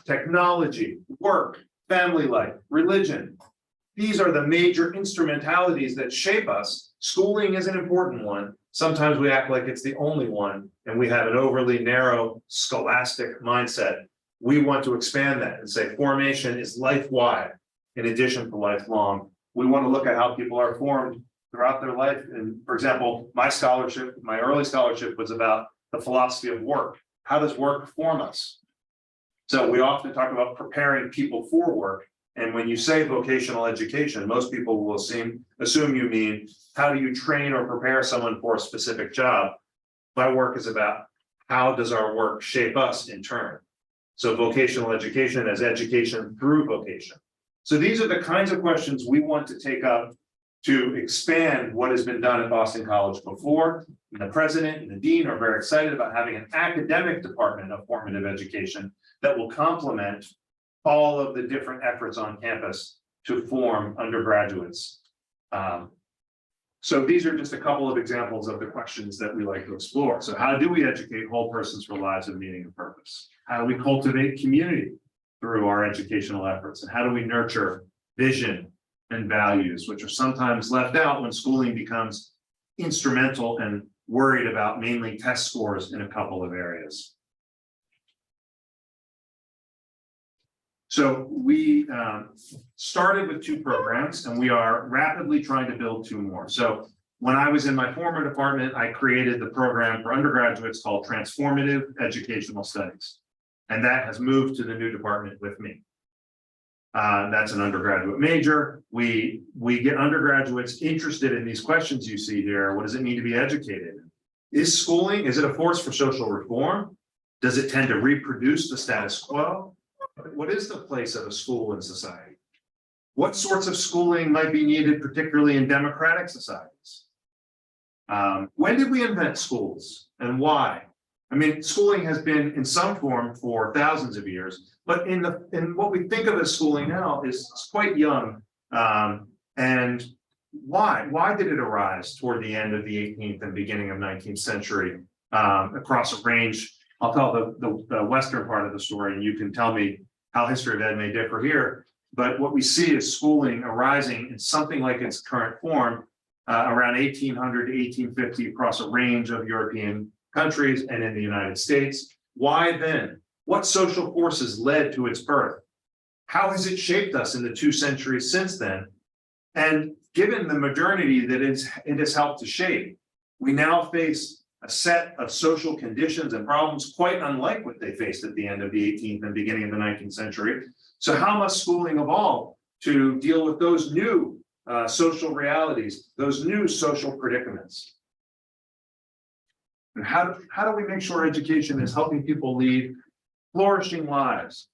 technology, work, family life, religion. These are the major instrumentalities that shape us. Schooling is an important one. Sometimes we act like it's the only one, and we have an overly narrow scholastic mindset. We want to expand that and say formation is life-wide in addition to lifelong. We want to look at how people are formed throughout their life. And for example, my early scholarship was about the philosophy of work. How does work form us? So we often talk about preparing people for work. And when you say vocational education, most people will assume you mean, how do you train or prepare someone for a specific job? My work is about how does our work shape us in turn? So vocational education as education through vocation. So these are the kinds of questions we want to take up to expand what has been done at Boston College before. And the president and the dean are very excited about having an academic department of formative education that will complement all of the different efforts on campus to form undergraduates. So these are just a couple of examples of the questions that we like to explore. So how do we educate whole persons for lives of meaning and purpose? How do we cultivate community through our educational efforts? And how do we nurture vision and values, which are sometimes left out when schooling becomes instrumental and worried about mainly test scores in a couple of areas? So we started with 2 programs, and we are rapidly trying to build 2 more. So when I was in my former department, I created the program for undergraduates called Transformative Educational Studies. And that has moved to the new department with me. That's an undergraduate major. We get undergraduates interested in these questions you see here. What does it mean to be educated? Is schooling, is it a force for social reform? Does it tend to reproduce the status quo? What is the place of a school in society? What sorts of schooling might be needed, particularly in democratic societies? When did we invent schools and why? I mean, schooling has been in some form for thousands of years, but in what we think of as schooling now is quite young. And why? Why did it arise toward the end of the 18th and beginning of 19th century across a range? I'll tell the Western part of the story, and you can tell me how history of ed may differ here. But what we see is schooling arising in something like its current form around 1800 to 1850 across a range of European countries and in the United States. Why then? What social forces led to its birth? How has it shaped us in the 2 centuries since then? And given the modernity that it has helped to shape, we now face a set of social conditions and problems quite unlike what they faced at the end of the 18th and beginning of the 19th century. So how must schooling evolve to deal with those new social realities, those new social predicaments? And how do we make sure education is helping people lead flourishing lives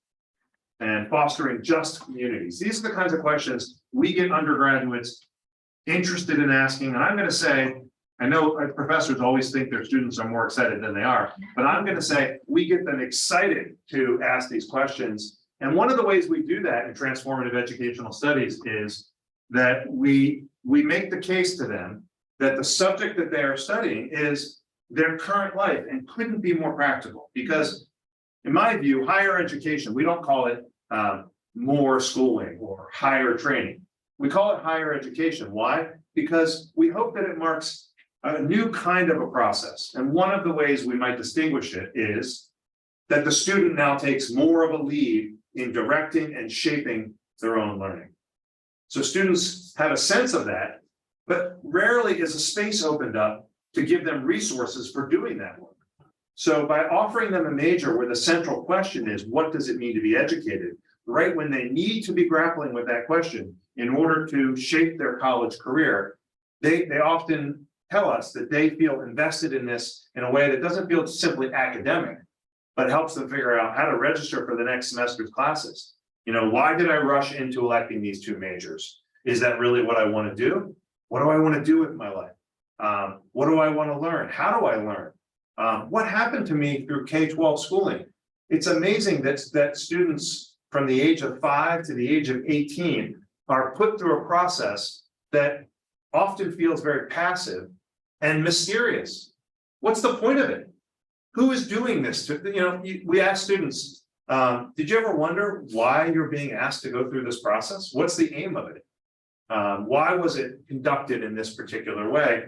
and fostering just communities? These are the kinds of questions we get undergraduates interested in asking. And I'm going to say, I know professors always think their students are more excited than they are, but I'm going to say we get them excited to ask these questions. And one of the ways we do that in transformative educational studies is that we make the case to them that the subject that they are studying is their current life and couldn't be more practical. Because in my view, higher education, we don't call it more schooling or higher training. We call it higher education. Why? Because we hope that it marks a new kind of a process. And one of the ways we might distinguish it is that the student now takes more of a lead in directing and shaping their own learning. So students have a sense of that, but rarely is a space opened up to give them resources for doing that work. So by offering them a major where the central question is, what does it mean to be educated? Right when they need to be grappling with that question in order to shape their college career, they often tell us that they feel invested in this in a way that doesn't feel simply academic, but helps them figure out how to register for the next semester's classes. You know, why did I rush into electing these 2 majors? Is that really what I want to do? What do I want to do with my life? What do I want to learn? How do I learn? What happened to me through K-12 schooling? It's amazing that students from the age of 5 to the age of 18 are put through a process that often feels very passive and mysterious. What's the point of it? Who is doing this? We ask students, Did you ever wonder why you're being asked to go through this process? What's the aim of it? Why was it conducted in this particular way?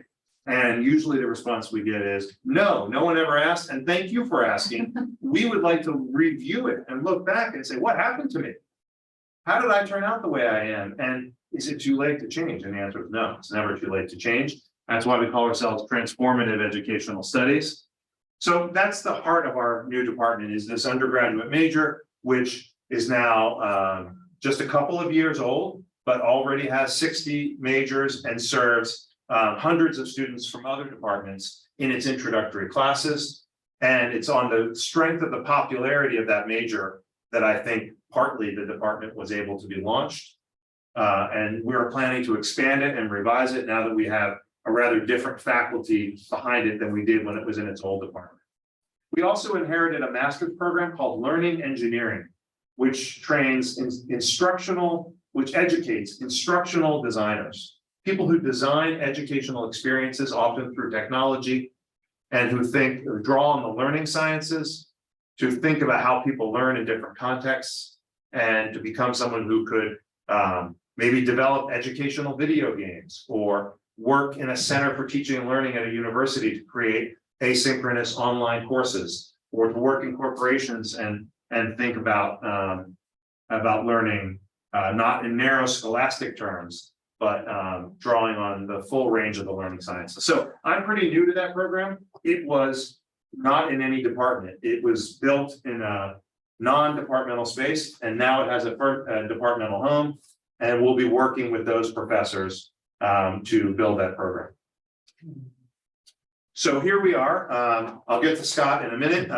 And usually the response we get is, no one ever asked, and thank you for asking. We would like to review it and look back and say, what happened to me? How did I turn out the way I am? And is it too late to change? And the answer is no, it's never too late to change. That's why we call ourselves Transformative Educational Studies. So that's the heart of our new department, is this undergraduate major, which is now just a couple of years old, but already has 60 majors and serves hundreds of students from other departments in its introductory classes. And it's on the strength of the popularity of that major that I think partly the department was able to be launched. And we're planning to expand it and revise it now that we have a rather different faculty behind it than we did when it was in its old department. We also inherited a master's program called Learning Engineering, which trains which educates instructional designers, people who design educational experiences, often through technology, and who draw on the learning sciences to think about how people learn in different contexts, and to become someone who could maybe develop educational video games, or work in a center for teaching and learning at a university to create asynchronous online courses, or to work in corporations and think about learning not in narrow scholastic terms, but drawing on the full range of the learning sciences. So I'm pretty new to that program. It was not in any department. It was built in a non-departmental space, and now it has a departmental home, and we'll be working with those professors to build that program. So here we are. I'll get to Scott in a minute.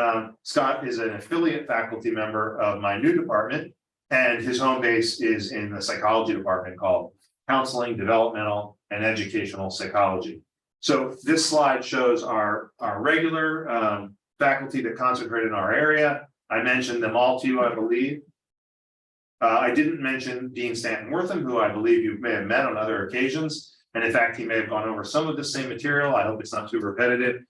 Scott is an affiliate faculty member of my new department, and his home base is in the psychology department called Counseling, Developmental, and Educational Psychology. So this slide shows our regular faculty that concentrate in our area. I mentioned them all to you, I believe. I didn't mention Dean Stanton Wortham, who I believe you may have met on other occasions. And in fact, he may have gone over some of the same material. I hope it's not too repetitive.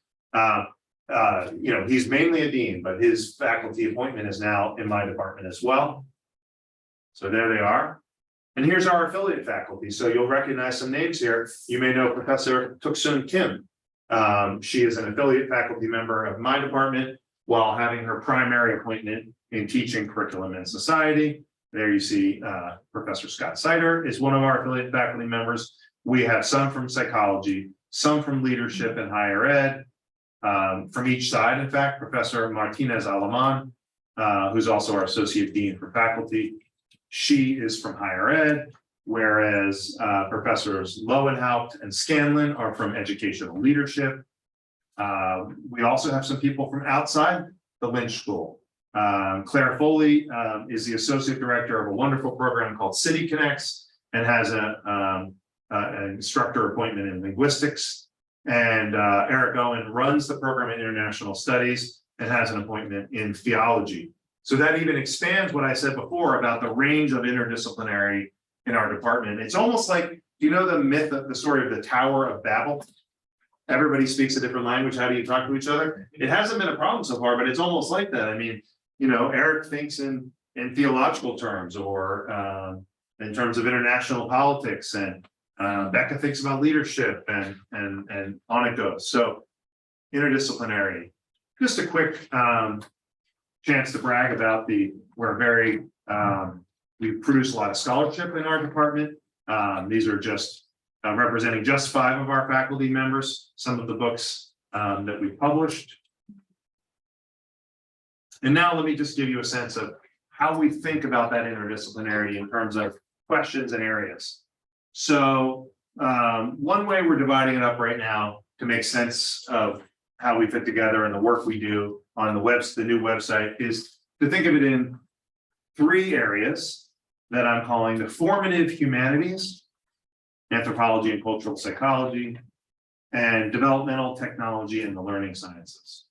He's mainly a dean, but his faculty appointment is now in my department as well. So there they are. And here's our affiliate faculty. So you'll recognize some names here. You may know Professor Tuk-Soon Kim. She is an affiliate faculty member of my department while having her primary appointment in teaching curriculum and society. There you see Professor Scott Sider is one of our affiliate faculty members. We have some from psychology, some from leadership and higher ed. From each side, in fact, Professor Martinez Alaman, who's also our associate dean for faculty. She is from higher ed, whereas Professors Lowenhaupt and Scanlon are from educational leadership. We also have some people from outside the Lynch School. Claire Foley is the associate director of a wonderful program called City Connects, and has an instructor appointment in linguistics. And Eric Owen runs the program in international studies and has an appointment in theology. So that even expands what I said before about the range of interdisciplinary in our department. It's almost like, do you know the myth of the story of the Tower of Babel? Everybody speaks a different language. How do you talk to each other? It hasn't been a problem so far, but it's almost like that. I mean, Eric thinks in theological terms, or in terms of international politics, and Becca thinks about leadership, and on it goes. So interdisciplinary. Just a quick chance to brag about we produce a lot of scholarship in our department. These are just representing just 5 of our faculty members, some of the books that we published. And now let me just give you a sense of how we think about that interdisciplinarity in terms of questions and areas. So one way we're dividing it up right now to make sense of how we fit together and the work we do on the new website is to think of it in 3 areas that I'm calling the formative humanities, anthropology and cultural psychology, and developmental technology and the learning sciences.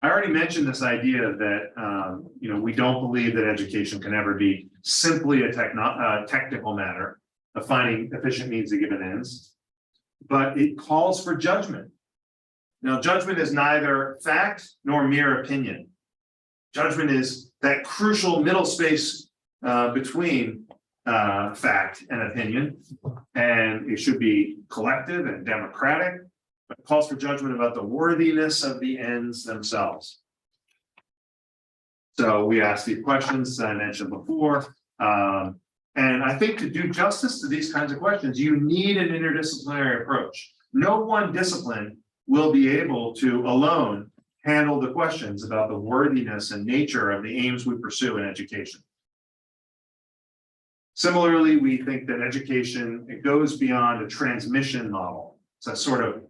I already mentioned this idea that we don't believe that education can ever be simply a technical matter of finding efficient means to given ends, but it calls for judgment. Now, judgment is neither fact nor mere opinion. Judgment is that crucial middle space between fact and opinion, and it should be collective and democratic, but it calls for judgment about the worthiness of the ends themselves. So we ask these questions that I mentioned before, and I think to do justice to these kinds of questions, you need an interdisciplinary approach. No one discipline will be able to alone handle the questions about the worthiness and nature of the aims we pursue in education. Similarly, we think that education, it goes beyond a transmission model. So that's sort of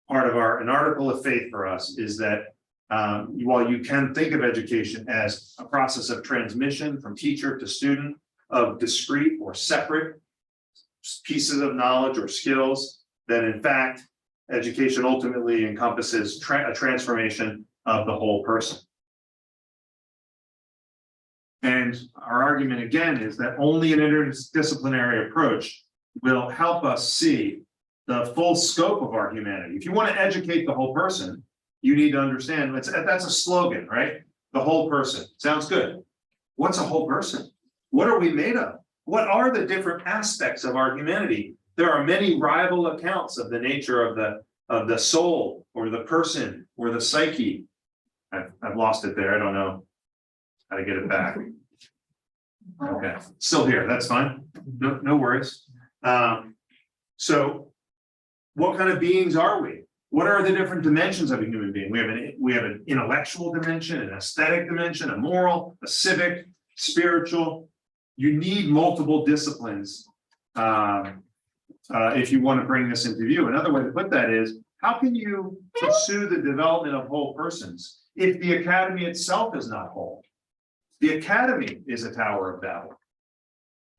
part of an article of faith for us is that while you can think of education as a process of transmission from teacher to student of discrete or separate pieces of knowledge or skills, that in fact, education ultimately encompasses a transformation of the whole person. And our argument again is that only an interdisciplinary approach will help us see the full scope of our humanity. If you want to educate the whole person, you need to understand that's a slogan, right? The whole person. Sounds good. What's a whole person? What are we made of? What are the different aspects of our humanity? There are many rival accounts of the nature of the soul or the person or the psyche. I've lost it there. I don't know how to get it back. Okay, still here. That's fine. No worries. So what kind of beings are we? What are the different dimensions of a human being? We have an intellectual dimension, an aesthetic dimension, a moral, a civic, spiritual. You need multiple disciplines if you want to bring this into view. Another way to put that is, how can you pursue the development of whole persons if the academy itself is not whole? The academy is a Tower of Babel.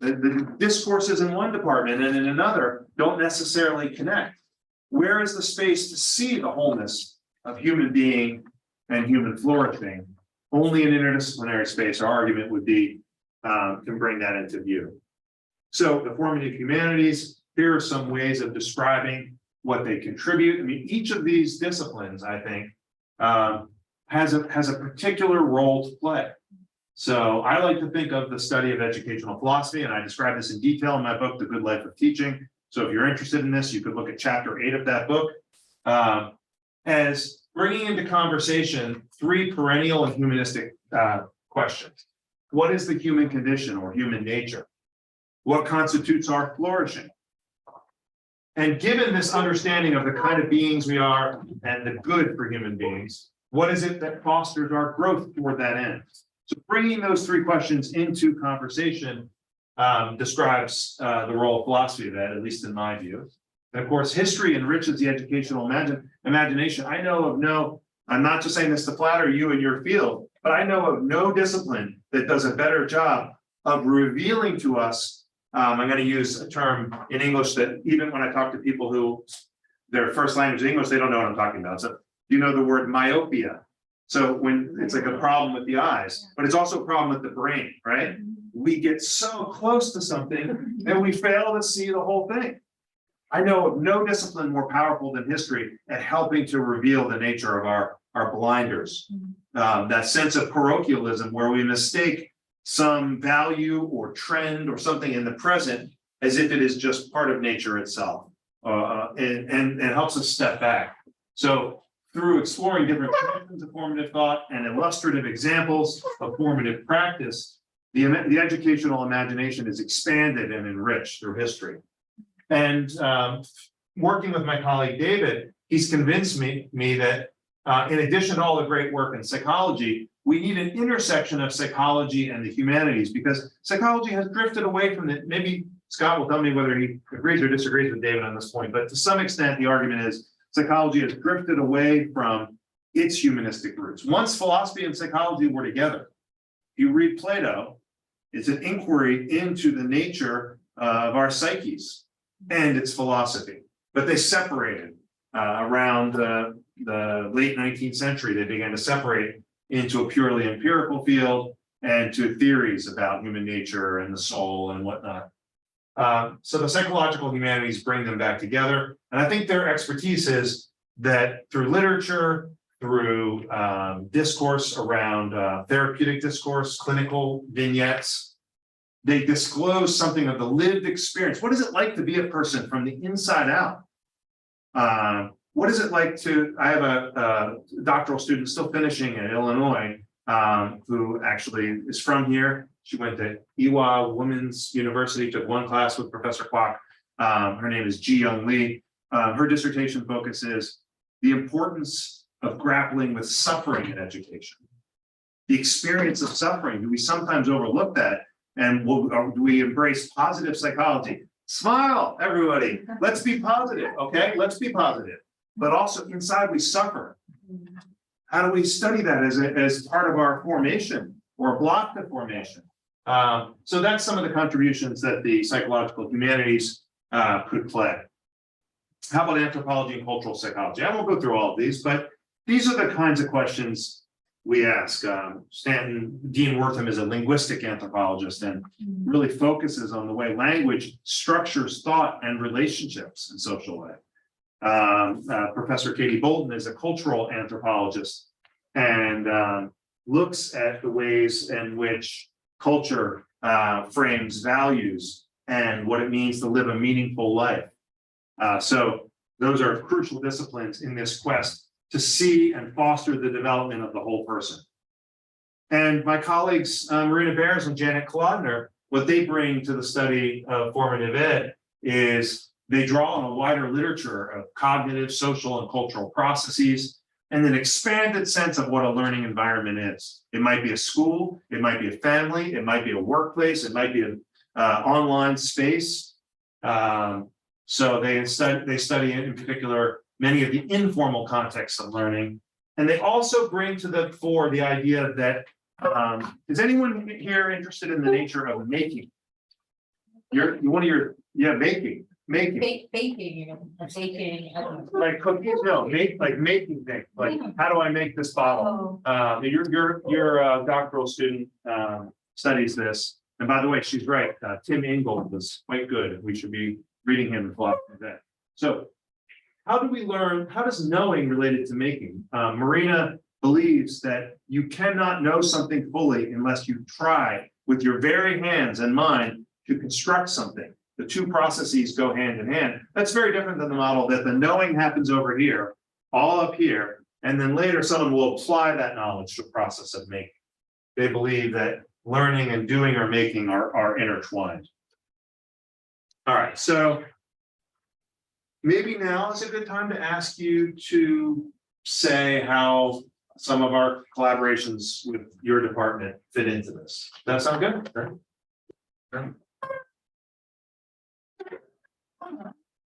The discourses in one department and in another don't necessarily connect. Where is the space to see the wholeness of human being and human flourishing? Only an interdisciplinary space, our argument would be, can bring that into view. So the formative humanities, here are some ways of describing what they contribute. I mean, each of these disciplines, I think, has a particular role to play. So I like to think of the study of educational philosophy, and I describe this in detail in my book, The Good Life of Teaching. So if you're interested in this, you could look at chapter 8 of that book, as bringing into conversation 3 perennial and humanistic questions. What is the human condition or human nature? What constitutes our flourishing? And given this understanding of the kind of beings we are and the good for human beings, what is it that fosters our growth toward that end? So bringing those 3 questions into conversation describes the role of philosophy of that, at least in my view. And of course, history enriches the educational imagination. I know of no, I'm not just saying this to flatter you in your field, but I know of no discipline that does a better job of revealing to us. I'm going to use a term in English that even when I talk to people who their first language is English, they don't know what I'm talking about. So you know the word myopia. So when it's like a problem with the eyes, but it's also a problem with the brain, right? We get so close to something and we fail to see the whole thing. I know of no discipline more powerful than history at helping to reveal the nature of our blinders. That sense of parochialism where we mistake some value or trend or something in the present as if it is just part of nature itself, and helps us step back. So through exploring different traditions of formative thought and illustrative examples of formative practice, the educational imagination is expanded and enriched through history. And working with my colleague David, he's convinced me that in addition to all the great work in psychology, we need an intersection of psychology and the humanities, because psychology has drifted away from it. Maybe Scott will tell me whether he agrees or disagrees with David on this point, but to some extent, the argument is psychology has drifted away from its humanistic roots. Once philosophy and psychology were together, you read Plato, it's an inquiry into the nature of our psyches and its philosophy, but they separated around the late 19th century. They began to separate into a purely empirical field and to theories about human nature and the soul and whatnot. So the psychological humanities bring them back together. And I think their expertise is that through literature, through discourse around therapeutic discourse, clinical vignettes. They disclose something of the lived experience. What is it like to be a person from the inside out? What is it like to, I have a doctoral student still finishing at Illinois, who actually is from here. She went to Ewha Women's University, took one class with Professor Kwok. Her name is Ji Young Lee. Her dissertation focuses the importance of grappling with suffering in education. The experience of suffering, do we sometimes overlook that? And do we embrace positive psychology? Smile, everybody. Let's be positive, okay? Let's be positive. But also inside we suffer. How do we study that as part of our formation or block the formation? So that's some of the contributions that the psychological humanities could play. How about anthropology and cultural psychology? I won't go through all of these, but these are the kinds of questions we ask. Dean Wortham is a linguistic anthropologist and really focuses on the way language structures thought and relationships in social life. Professor Katie Bolton is a cultural anthropologist and looks at the ways in which culture frames values and what it means to live a meaningful life. So those are crucial disciplines in this quest to see and foster the development of the whole person. And my colleagues, Marina Bears and Janet Kolodner, what they bring to the study of formative ed is they draw on a wider literature of cognitive, social, and cultural processes, and an expanded sense of what a learning environment is. It might be a school, it might be a family, it might be a workplace, it might be an online space. So they study in particular many of the informal contexts of learning. And they also bring to the fore the idea that, is anyone here interested in the nature of making? Making. Baking. Like cookies? No, making things. Like, how do I make this bottle? Your doctoral student studies this. And by the way, she's right. Tim Ingold was quite good. We should be reading him in philosophy then. So how do we learn? How does knowing related to making? Marina believes that you cannot know something fully unless you try with your very hands and mind to construct something. The two processes go hand in hand. That's very different than the model that the knowing happens over here, all up here, and then later someone will apply that knowledge to the process of making. They believe that learning and doing or making are intertwined. All right, so maybe now is a good time to ask you to say how some of our collaborations with your department fit into this. Does that sound good? Right.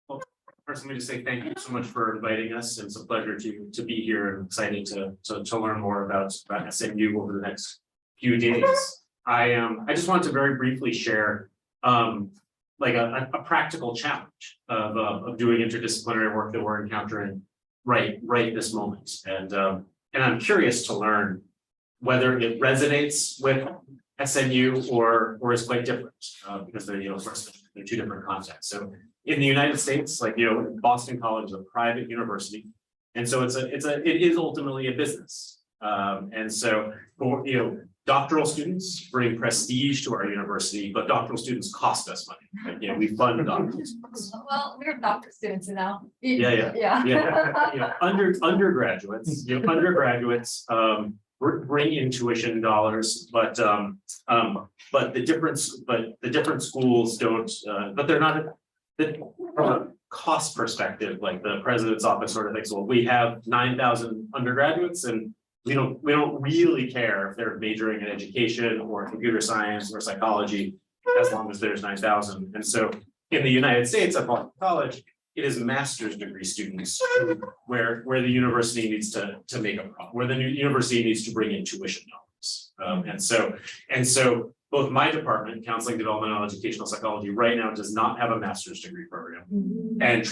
Well, first, let me just say thank you so much for inviting us. It's a pleasure to be here and exciting to learn more about SMU over the next few days. I just want to very briefly share like a practical challenge of doing interdisciplinary work that we're encountering right this moment. And I'm curious to learn whether it resonates with SMU or is quite different because they're of course they're two different contexts. So in the United States, Boston College is a private university, and so it is ultimately a business. And so for doctoral students bring prestige to our university, but doctoral students cost us money. We fund doctoral students. Well, we're doctor students now. Yeah. Undergraduates, bring in tuition dollars, but the different schools don't. But they're not. From a cost perspective, like the president's office sort of thinks, well, we have 9,000 undergraduates, and we don't really care if they're majoring in education or computer science or psychology, as long as there's 9,000. And so in the United States at Boston College, it is master's degree students where the university needs to make a profit, where the university needs to bring in tuition dollars. And so both my department, Counseling, Developmental, and Educational Psychology, right now does not have a master's degree program, and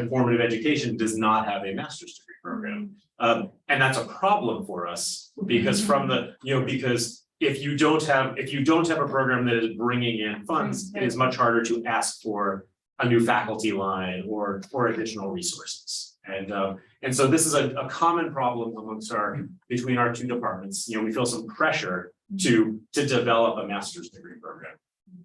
Formative Education does not have a master's degree program, and that's a problem for us because because if you don't have a program that is bringing in funds, it is much harder to ask for a new faculty line or additional resources. And so this is a common problem between our two departments. We feel some pressure to develop a master's degree program.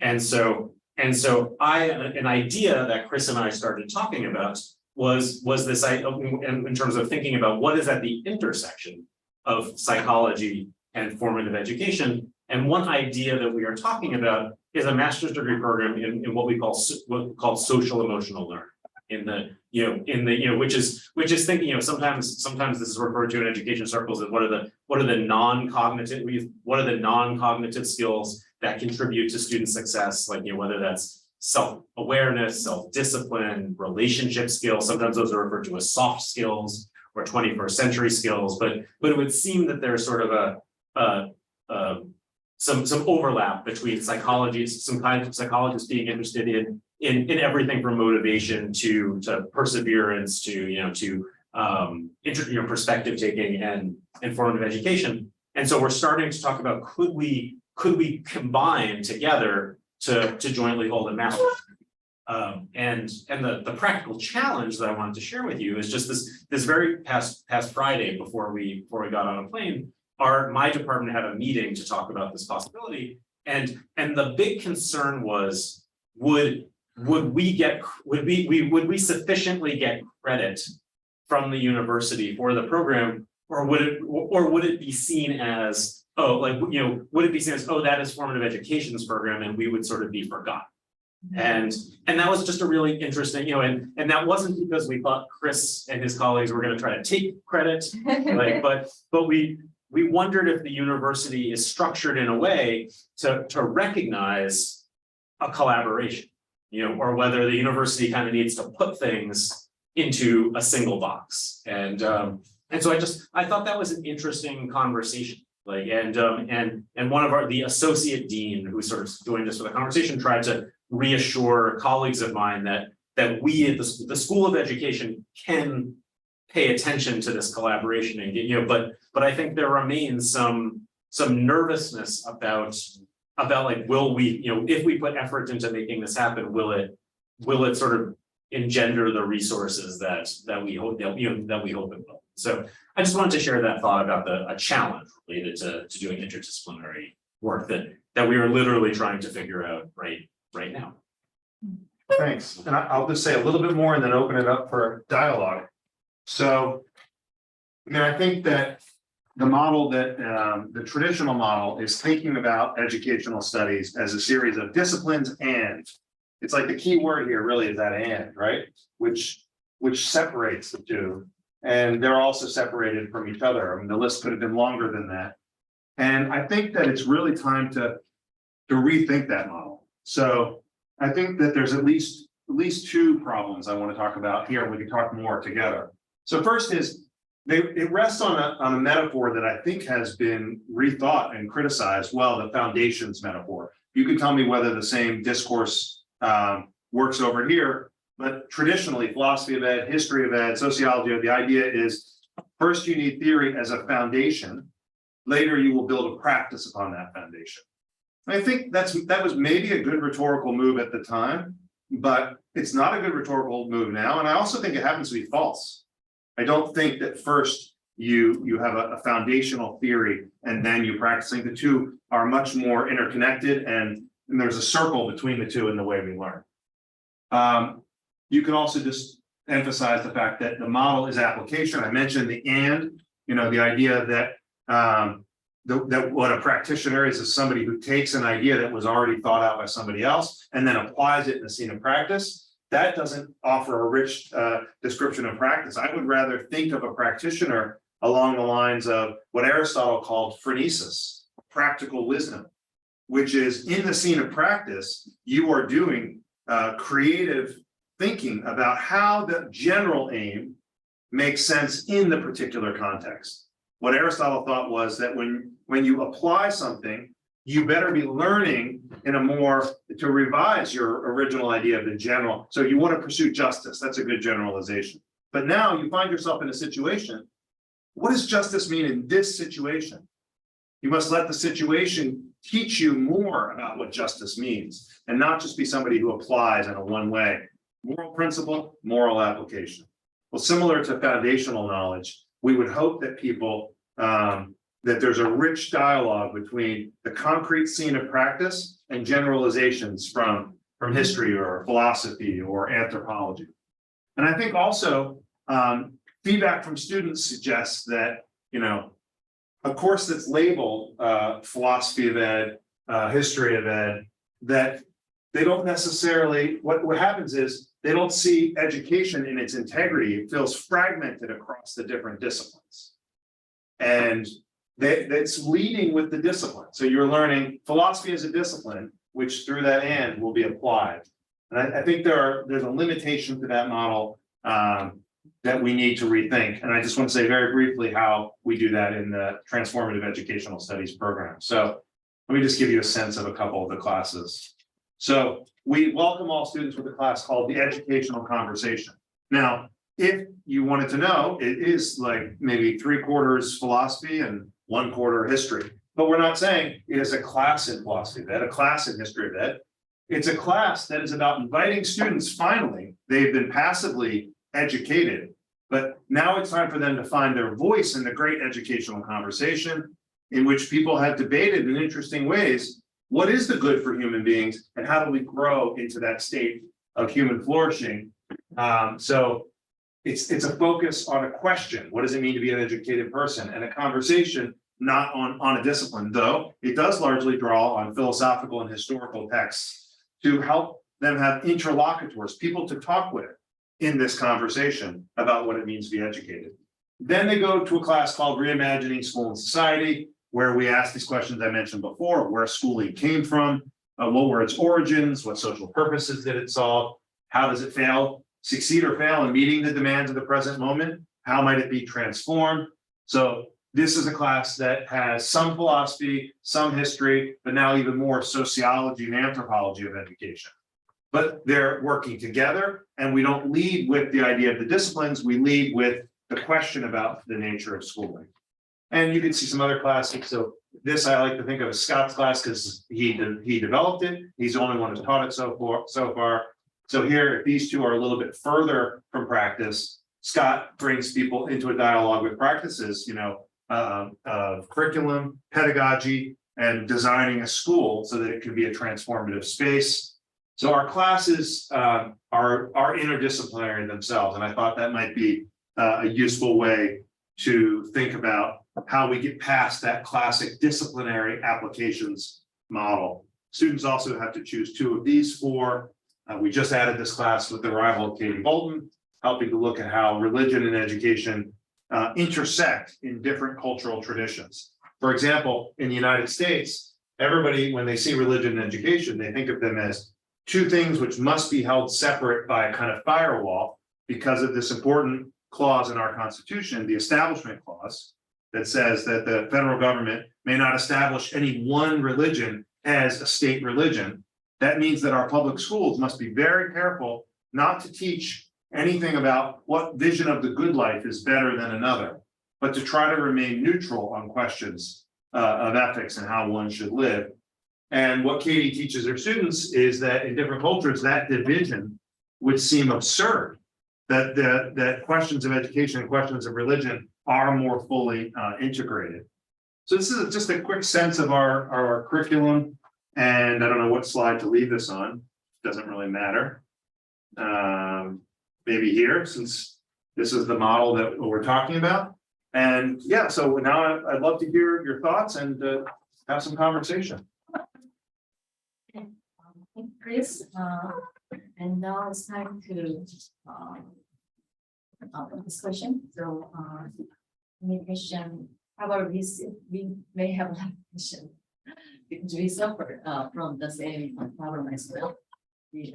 And so an idea that Chris and I started talking about was this in terms of thinking about what is at the intersection of psychology and formative education. And one idea that we are talking about is a master's degree program in what we call social emotional learning. Which is thinking, sometimes this is referred to in education circles as what are the non-cognitive skills that contribute to student success, like whether that's self-awareness, self-discipline, relationship skills. Sometimes those are referred to as soft skills or 21st century skills, but it would seem that there's sort of some overlap between psychologists, some kind of psychologists being interested in everything from motivation to perseverance to perspective taking and formative education. And so we're starting to talk about could we combine together to jointly hold a master's degree. And the practical challenge that I wanted to share with you is just this very past Friday before we got on a plane. My department had a meeting to talk about this possibility, and the big concern was would we sufficiently get credit from the university for the program, or would it be seen as would it be seen as that is formative education's program and we would sort of be forgotten. And that was just a really interesting, and that wasn't because we thought Chris and his colleagues were going to try to take credit, but we wondered if the university is structured in a way to recognize a collaboration, or whether the university kind of needs to put things into a single box. And so I thought that was an interesting conversation. And one of the associate dean who sort of joined us for the conversation tried to reassure colleagues of mine that we at the School of Education can pay attention to this collaboration and but I think there remains some nervousness about will we, if we put effort into making this happen, will it sort of engender the resources that we hope it will. So I just wanted to share that thought about a challenge related to doing interdisciplinary work that we are literally trying to figure out right now. Thanks. And I'll just say a little bit more and then open it up for dialogue. So, I think that the model that the traditional model is thinking about educational studies as a series of disciplines, and it's like the key word here really is that and, right? Which separates the two. And they're also separated from each other. The list could have been longer than that. And I think that it's really time to rethink that model. So I think that there's at least two problems I want to talk about here, and we can talk more together. So first is it rests on a metaphor that I think has been rethought and criticized. Well, the foundations metaphor. You can tell me whether the same discourse works over here, but traditionally, philosophy of ed, history of ed, sociology, the idea is first you need theory as a foundation. Later, you will build a practice upon that foundation. I think that was maybe a good rhetorical move at the time, but it's not a good rhetorical move now. And I also think it happens to be false. I don't think that first you have a foundational theory and then you practicing. The two are much more interconnected, and there's a circle between the two in the way we learn. You can also just emphasize the fact that the model is application. I mentioned the and, the idea that that what a practitioner is somebody who takes an idea that was already thought out by somebody else and then applies it in the scene of practice. That doesn't offer a rich description of practice. I would rather think of a practitioner along the lines of what Aristotle called phronesis, practical wisdom, which is in the scene of practice, you are doing creative thinking about how the general aim makes sense in the particular context. What Aristotle thought was that when you apply something, you better be learning in to revise your original idea of the general. So you want to pursue justice. That's a good generalization. But now you find yourself in a situation. What does justice mean in this situation? You must let the situation teach you more about what justice means and not just be somebody who applies in a one way. Moral principle, moral application. Well, similar to foundational knowledge, we would hope that people, that there's a rich dialogue between the concrete scene of practice and generalizations from history or philosophy or anthropology. And I think also feedback from students suggests that, a course that's labeled philosophy of ed, history of ed, that they don't necessarily, what happens is they don't see education in its integrity. It feels fragmented across the different disciplines. And that's leading with the discipline. So you're learning philosophy as a discipline, which through that end will be applied. And I think there's a limitation to that model that we need to rethink. And I just want to say very briefly how we do that in the Transformative Educational Studies program. So let me just give you a sense of a couple of the classes. So we welcome all students with a class called the Educational Conversation. Now, if you wanted to know, it is like maybe 3/4 philosophy and 1/4 history. But we're not saying it is a class in philosophy of ed, a class in history of ed. It's a class that is about inviting students, finally, they've been passively educated, but now it's time for them to find their voice in the great educational conversation in which people have debated in interesting ways, what is the good for human beings and how do we grow into that state of human flourishing? So it's a focus on a question. What does it mean to be an educated person? And a conversation, not on a discipline, though it does largely draw on philosophical and historical texts to help them have interlocutors, people to talk with in this conversation about what it means to be educated. Then they go to a class called Reimagining School and Society, where we ask these questions I mentioned before: where schooling came from, what were its origins, what social purposes did it solve, how does it succeed or fail in meeting the demands of the present moment, how might it be transformed? So this is a class that has some philosophy, some history, but now even more sociology and anthropology of education. But they're working together, and we don't lead with the idea of the disciplines, we lead with the question about the nature of schooling. And you can see some other classes. So this I like to think of as Scott's class because he developed it. He's the only one who's taught it so far. So here, if these two are a little bit further from practice, Scott brings people into a dialogue with practices, of curriculum, pedagogy, and designing a school so that it can be a transformative space. So our classes are interdisciplinary themselves, and I thought that might be a useful way to think about how we get past that classic disciplinary applications model. Students also have to choose 2 of these 4. We just added this class with the arrival of Katie Bolton, helping to look at how religion and education intersect in different cultural traditions. For example, in the United States, everybody, when they see religion and education, they think of them as 2 things which must be held separate by a kind of firewall because of this important clause in our Constitution, the Establishment Clause, that says that the federal government may not establish any one religion as a state religion. That means that our public schools must be very careful not to teach anything about what vision of the good life is better than another, but to try to remain neutral on questions of ethics and how one should live. And what Katie teaches her students is that in different cultures, that division would seem absurd, that questions of education and questions of religion are more fully integrated. So this is just a quick sense of our curriculum. And I don't know what slide to leave this on, doesn't really matter. Maybe here, since this is the model that we're talking about. And yeah, so now I'd love to hear your thoughts and have some conversation. Thank you, Chris. And now it's time to discussion. So any question, probably we may have a question because we suffer from the same problem as well. We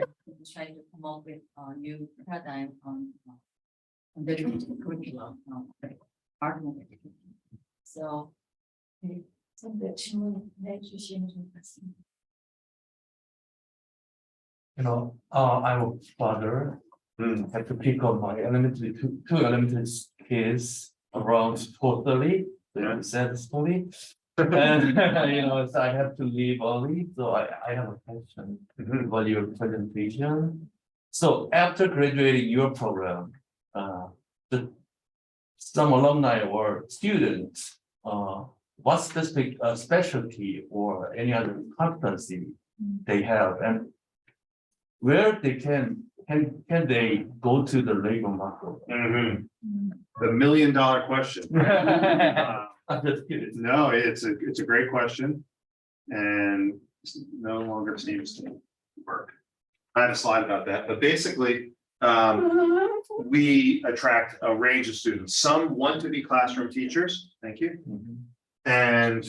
try to come up with a new paradigm on dedicated curriculum, argument education. So, I'm a father. Have to pick up my two elementary kids around 4:30. Yeah. Sad story. And so I have to leave early. So I have a question about your presentation. So after graduating your program, some alumni or students, what specific specialty or any other competency they have, and where they can they go to the labor market? Mhm. The $1 million question. I'm just kidding. No, it's a great question. And no longer seems to work. I have a slide about that, but basically, we attract a range of students. Some want to be classroom teachers, thank you. And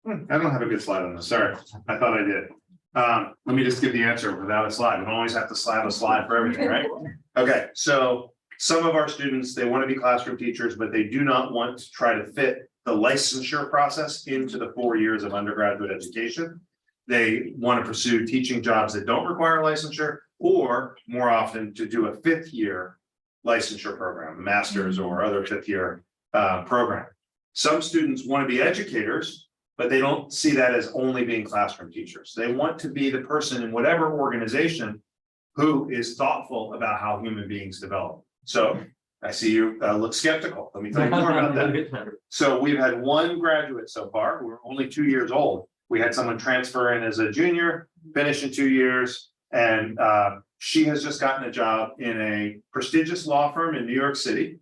I don't have a good slide on this, sorry, I thought I did. Let me just give the answer without a slide. We don't always have to have a slide for everything, right? Okay, so some of our students, they want to be classroom teachers, but they do not want to try to fit the licensure process into the 4 years of undergraduate education. They want to pursue teaching jobs that don't require licensure, or more often to do a 5th year licensure program, a master's or other 5th year program. Some students want to be educators, but they don't see that as only being classroom teachers. They want to be the person in whatever organization who is thoughtful about how human beings develop. So I see you look skeptical. Let me tell you more about that. So we've had one graduate so far. We're only 2 years old. We had someone transfer in as a junior, finish in 2 years, and she has just gotten a job in a prestigious law firm in New York City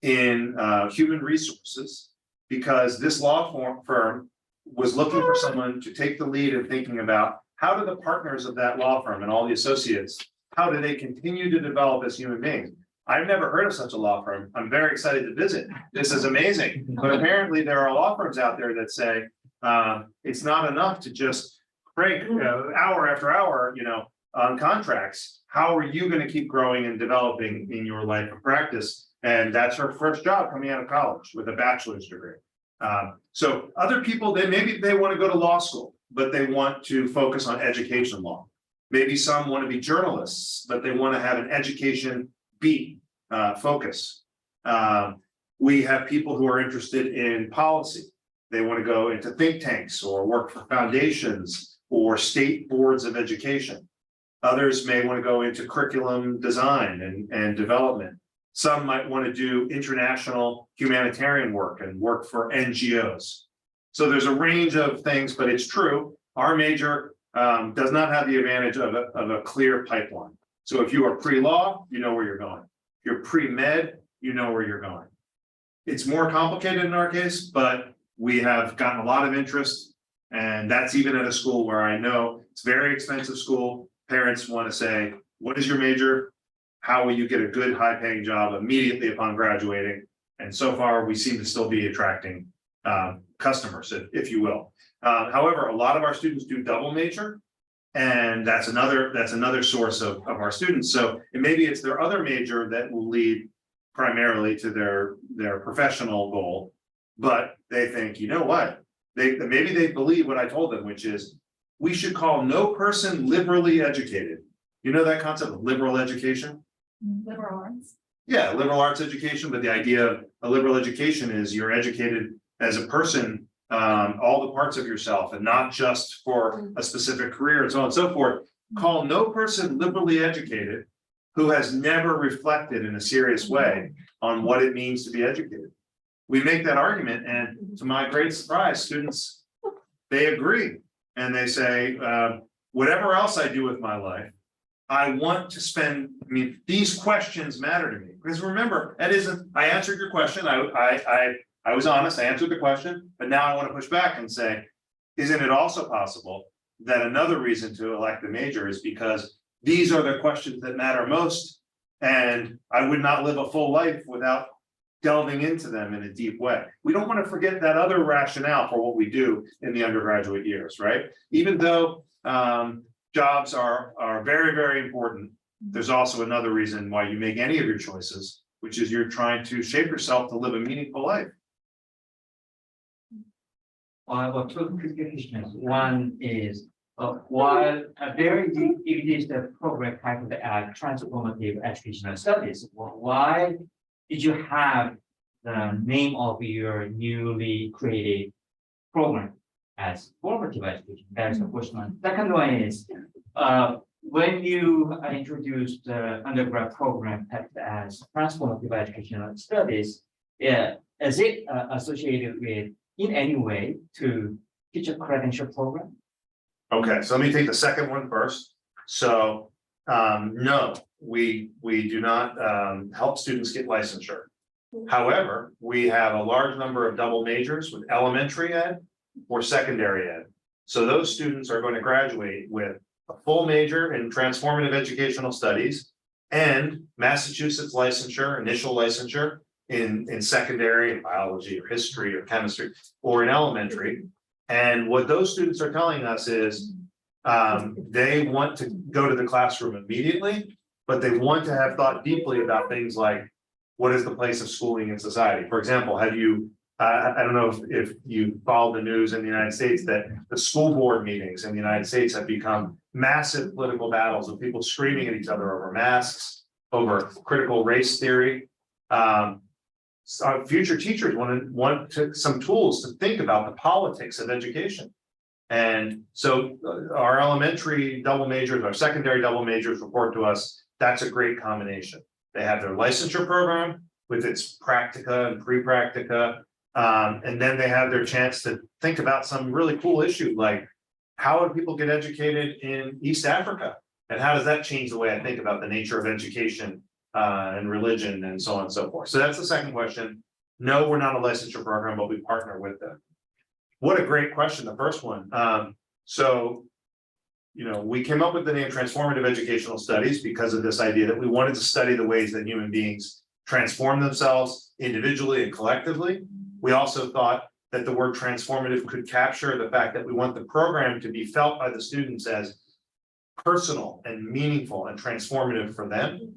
in human resources, because this law firm was looking for someone to take the lead in thinking about how do the partners of that law firm and all the associates, how do they continue to develop as human beings? I've never heard of such a law firm. I'm very excited to visit. This is amazing. But apparently there are law firms out there that say it's not enough to just break hour after hour, on contracts. How are you going to keep growing and developing in your life of practice? And that's her first job coming out of college with a bachelor's degree. So other people, maybe they want to go to law school, but they want to focus on education law. Maybe some want to be journalists, but they want to have an education beat focus. We have people who are interested in policy. They want to go into think tanks or work for foundations or state boards of education. Others may want to go into curriculum design and development. Some might want to do international humanitarian work and work for NGOs. So there's a range of things, but it's true. Our major does not have the advantage of a clear pipeline. So if you are pre-law, you know where you're going. If you're pre-med, you know where you're going. It's more complicated in our case, but we have gotten a lot of interest. And that's even at a school where I know it's very expensive school. Parents want to say, what is your major? How will you get a good high-paying job immediately upon graduating? And so far, we seem to still be attracting customers, if you will. However, a lot of our students do double major, and that's another source of our students. So maybe it's their other major that will lead primarily to their professional goal, but they think, you know what? Maybe they believe what I told them, which is we should call no person liberally educated. You know that concept of liberal education? Liberal arts. Yeah, liberal arts education, but the idea of a liberal education is you're educated as a person, all the parts of yourself, and not just for a specific career and so on and so forth. Call no person liberally educated who has never reflected in a serious way on what it means to be educated. We make that argument, and to my great surprise, students, they agree. And they say, whatever else I do with my life, I want to spend, these questions matter to me. Because remember, I answered your question. I was honest, I answered the question, but now I want to push back and say, isn't it also possible that another reason to elect the major is because these are the questions that matter most, and I would not live a full life without delving into them in a deep way. We don't want to forget that other rationale for what we do in the undergraduate years, right? Even though jobs are very, very important, there's also another reason why you make any of your choices, which is you're trying to shape yourself to live a meaningful life. I have two quick questions. One is, while there exists a program titled Transformative Educational Studies, why did you have the name of your newly created program as formative education? That's the first one. Second one is, when you introduced the undergrad program as transformative educational studies, yeah, is it associated with in any way to teacher credential program? Okay, so let me take the second one first. So, no, we do not help students get licensure. However, we have a large number of double majors with elementary ed or secondary ed. So those students are going to graduate with a full major in transformative educational studies and Massachusetts licensure, initial licensure in secondary, in biology or history or chemistry, or in elementary. And what those students are telling us is they want to go to the classroom immediately, but they want to have thought deeply about things like, what is the place of schooling in society? For example, have you, I don't know if you follow the news in the United States, that the school board meetings in the United States have become massive political battles of people screaming at each other over masks, over critical race theory. Future teachers want some tools to think about the politics of education. And so our elementary double majors, our secondary double majors report to us, that's a great combination. They have their licensure program with its practica and pre-practica. And then they have their chance to think about some really cool issue, like how do people get educated in East Africa? And how does that change the way I think about the nature of education and religion and so on and so forth? So that's the second question. No, we're not a licensure program, but we partner with them. What a great question, the first one. We came up with the name Transformative Educational Studies because of this idea that we wanted to study the ways that human beings transform themselves individually and collectively. We also thought that the word transformative could capture the fact that we want the program to be felt by the students as personal and meaningful and transformative for them.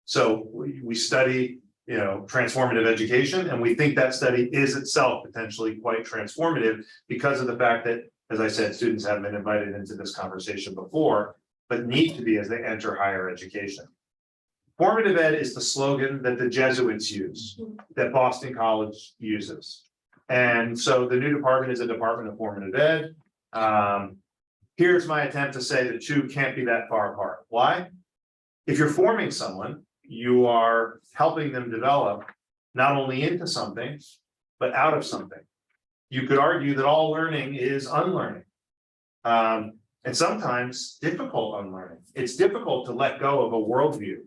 So we study, transformative education, and we think that study is itself potentially quite transformative because of the fact that, as I said, students haven't been invited into this conversation before, but need to be as they enter higher education. Formative ed is the slogan that the Jesuits use, that Boston College uses. And so the new department is a department of formative ed. Here's my attempt to say the two can't be that far apart. Why? If you're forming someone, you are helping them develop not only into something, but out of something. You could argue that all learning is unlearning. And sometimes difficult unlearning. It's difficult to let go of a worldview,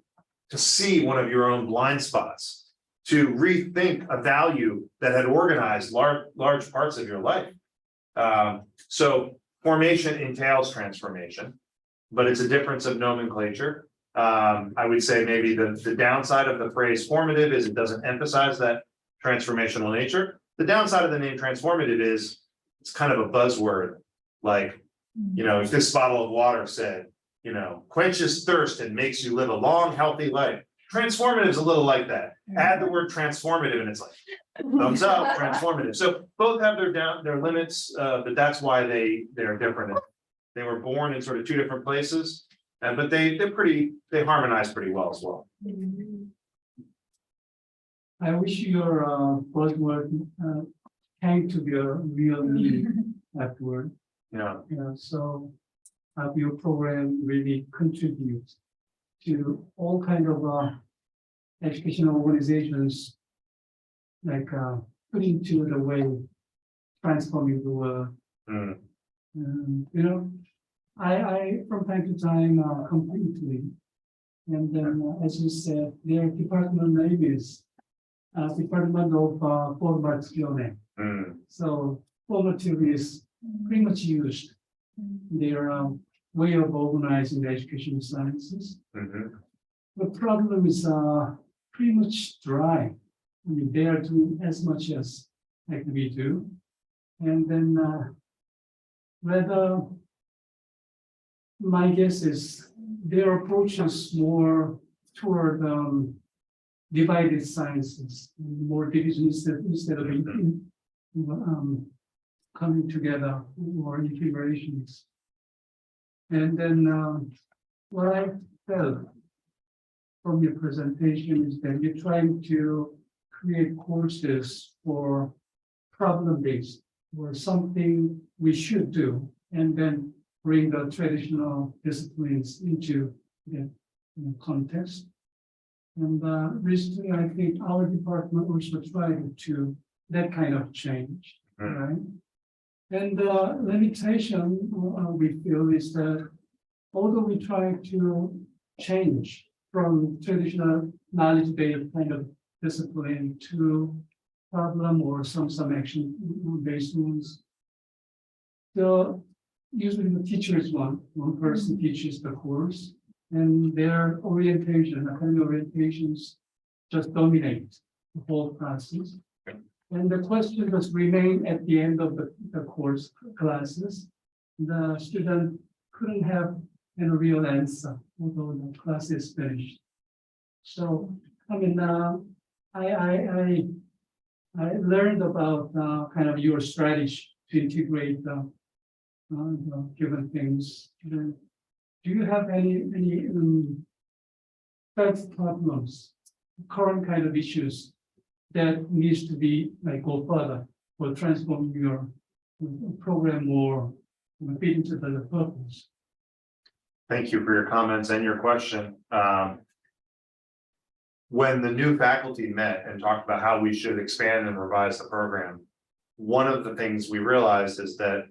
to see one of your own blind spots, to rethink a value that had organized large parts of your life. So formation entails transformation, but it's a difference of nomenclature. I would say maybe the downside of the phrase formative is it doesn't emphasize that transformational nature. The downside of the name transformative is it's kind of a buzzword. Like, if this bottle of water said, quenches thirst and makes you live a long, healthy life. Transformative is a little like that. Add the word transformative and it's like, thumbs up, transformative. So both have their limits, but that's why they're different. They were born in sort of two different places, but they harmonize pretty well as well. I wish your buzzword came to be a real need afterward. So your program really contributes to all kind of educational organizations, like putting to the way, transforming the world. I from time to time completely, and then as you said, their department name is Department of Formative Humanities. So formative is pretty much used. Their way of organizing the education sciences. The problem is pretty much dry. I mean, they are doing as much as like we do, and then whether my guess is their approach is more toward divided sciences, more divisions instead of coming together or integrations. And then what I felt from your presentation is that you're trying to create courses for problem-based or something we should do, and then bring the traditional disciplines into the context. And recently, I think our department also tried to that kind of change, right? And the limitation we feel is that although we try to change from traditional knowledge-based kind of discipline to problem or some action based ones, usually the teacher is one person teaches the course, and their orientation, academic orientations, just dominate the whole process. And the question does remain at the end of the course classes. The student couldn't have a real answer, although the class is finished. So, I mean, I learned about kind of your strategy to integrate the given things. Do you have any fact problems, current kind of issues that needs to be like go further or transform your program more fit into the purpose? Thank you for your comments and your question. When the new faculty met and talked about how we should expand and revise the program, one of the things we realized is that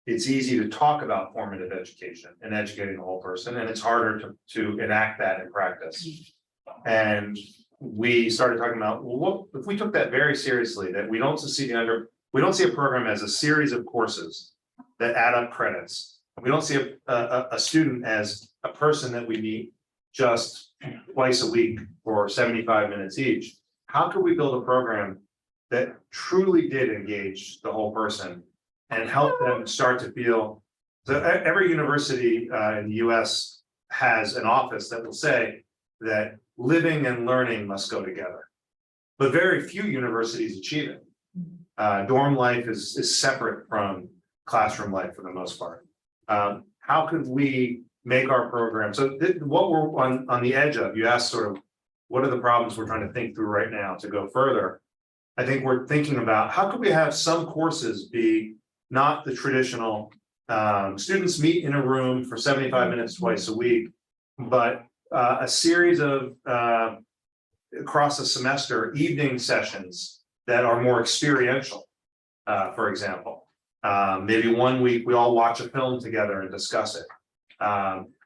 it's easy to talk about formative education and educating the whole person, and it's harder to enact that in practice. And we started talking about, well, what if we took that very seriously, that we don't see a program as a series of courses that add up credits. We don't see a student as a person that we meet just twice a week for 75 minutes each. How could we build a program that truly did engage the whole person and help them start to feel? So every university in the US has an office that will say that living and learning must go together, but very few universities achieve it. Dorm life is separate from classroom life for the most part. How could we make our program? So what we're on the edge of, you asked sort of, what are the problems we're trying to think through right now to go further? I think we're thinking about how could we have some courses be not the traditional, students meet in a room for 75 minutes twice a week, but a series of across a semester evening sessions that are more experiential. For example, maybe 1 week we all watch a film together and discuss it.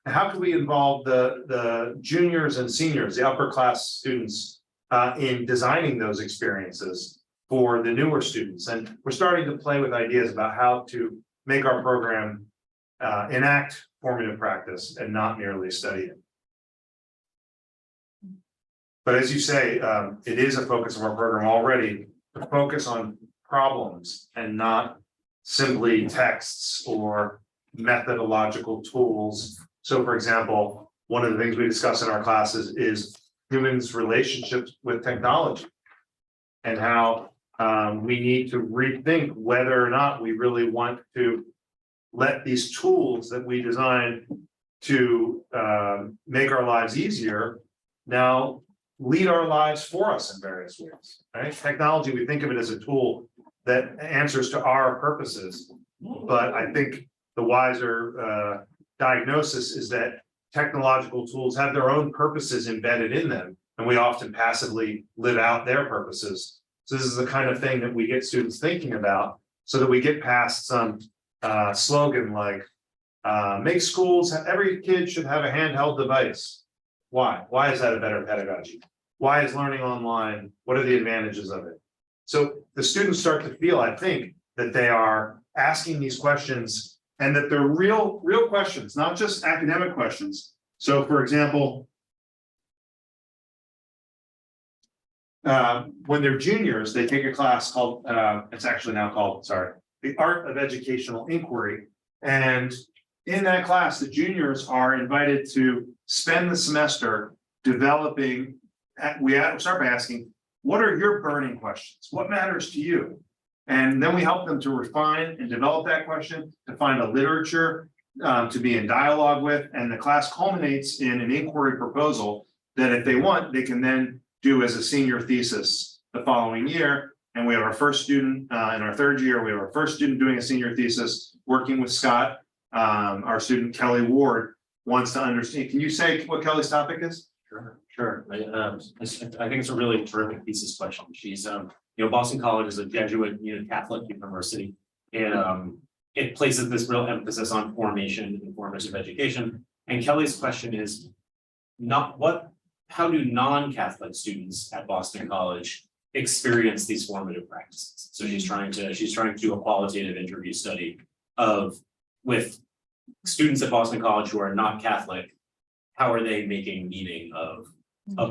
How can we involve the juniors and seniors, the upper class students, in designing those experiences for the newer students? And we're starting to play with ideas about how to make our program enact formative practice and not merely study it. But as you say, it is a focus of our program already to focus on problems and not simply texts or methodological tools. So for example, one of the things we discuss in our classes is humans' relationships with technology and how we need to rethink whether or not we really want to let these tools that we designed to make our lives easier now lead our lives for us in various ways, right? Technology, we think of it as a tool that answers to our purposes, but I think the wiser diagnosis is that technological tools have their own purposes embedded in them, and we often passively live out their purposes. So this is the kind of thing that we get students thinking about so that we get past some slogan like, make schools, every kid should have a handheld device. Why? Why is that a better pedagogy? Why is learning online? What are the advantages of it? So the students start to feel, I think, that they are asking these questions and that they're real questions, not just academic questions. So for example, when they're juniors, they take a class called, it's actually now called, The Art of Educational Inquiry. And in that class, the juniors are invited to spend the semester developing, we start by asking, what are your burning questions? What matters to you? And then we help them to refine and develop that question, to find a literature to be in dialogue with, and the class culminates in an inquiry proposal that if they want, they can then do as a senior thesis the following year. And we have our first student in our third year. We have our first student doing a senior thesis, working with Scott. Our student Kelly Ward wants to understand. Can you say what Kelly's topic is? Sure. I think it's a really terrific thesis question. She's, Boston College is a Jesuit, Catholic university. And it places this real emphasis on formation and formative education. And Kelly's question is how do non-Catholic students at Boston College experience these formative practices? So she's trying to do a qualitative interview study with students at Boston College who are not Catholic. How are they making meaning of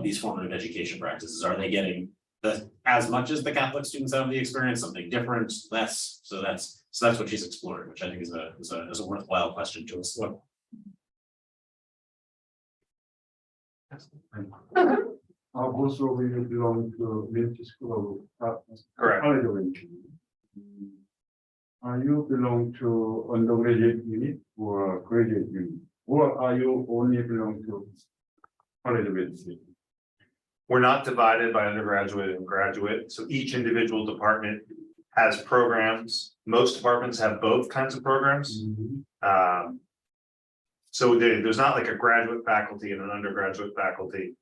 these formative education practices? Are they getting as much as the Catholic students out of the experience, something different, less? So that's what she's exploring, which I think is a worthwhile question to explore. Both of you belong to Lynch School of Correct. You belong to undergraduate unit or graduate unit, or are you only belong to college of education? We're not divided by undergraduate and graduate. So each individual department has programs. Most departments have both kinds of programs. So there's not like a graduate faculty and an undergraduate faculty.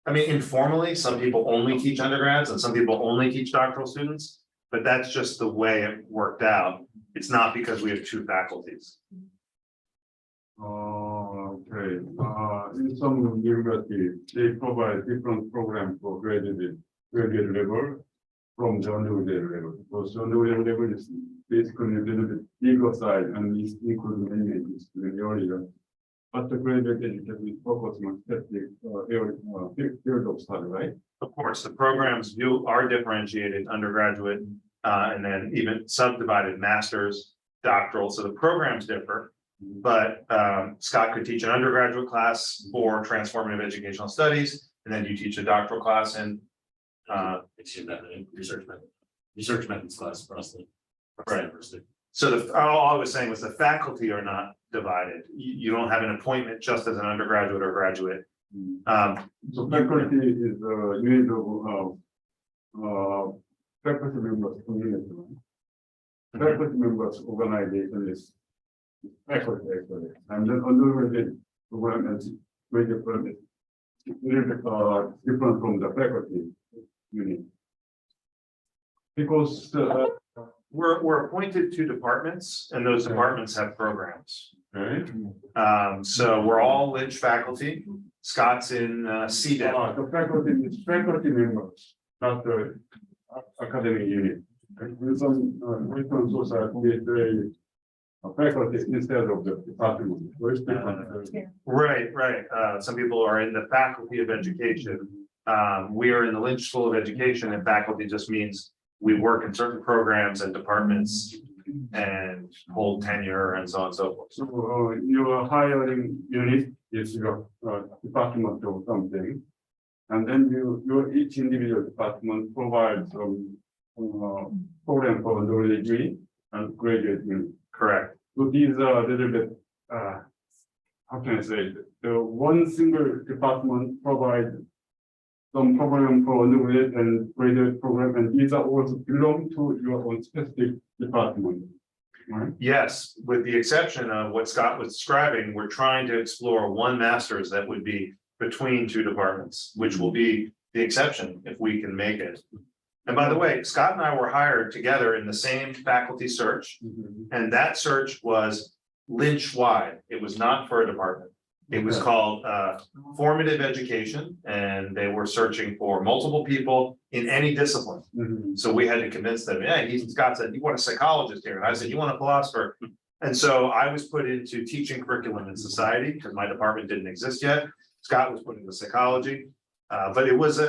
I mean, informally, some people only teach undergrads and some people only teach doctoral students, but that's just the way it worked out. It's not because we have two faculties. Okay. In some universities, they provide different programs for graduate level from the undergraduate level. Because the undergraduate level is basically a little bit bigger side and is including many student area. But the graduate education is focusing on specific field of study, right? Of course, the programs are differentiated, undergraduate, and then even subdivided masters, doctoral. So the programs differ, but Scott could teach an undergraduate class for transformative educational studies, and then you teach a doctoral class in research methods class for us. Right. So all I was saying was the faculty are not divided. You don't have an appointment just as an undergraduate or graduate. So faculty is a unit of faculty members community. Faculty members organization is faculty actually, and then undergraduate program and graduate program is a little bit different from the faculty unit. Because We're appointed to departments, and those departments have programs. right? So we're all Lynch faculty. Scott's in CDEP. The faculty is faculty members, not the academic unit. In some Western society, they faculty instead of the department. Very different. Right. Some people are in the faculty of education. We are in the Lynch School of Education, and faculty just means we work in certain programs and departments and hold tenure and so on and so forth. So your hiring unit is your department of something. And then your each individual department provides program for undergraduate unit and graduate unit. Correct. So these are a little bit, how can I say it? The one single department provides some program for undergraduate and graduate program, and these are also belong to your own specific department, right? Yes, with the exception of what Scott was describing, we're trying to explore one master's that would be between two departments, which will be the exception if we can make it. And by the way, Scott and I were hired together in the same faculty search, and that search was Lynch-wide. It was not for a department. It was called Formative Education, and they were searching for multiple people in any discipline. So we had to convince them, Scott said, you want a psychologist here? And I said, you want a philosopher? And so I was put into teaching curriculum in society because my department didn't exist yet. Scott was put into psychology. But it was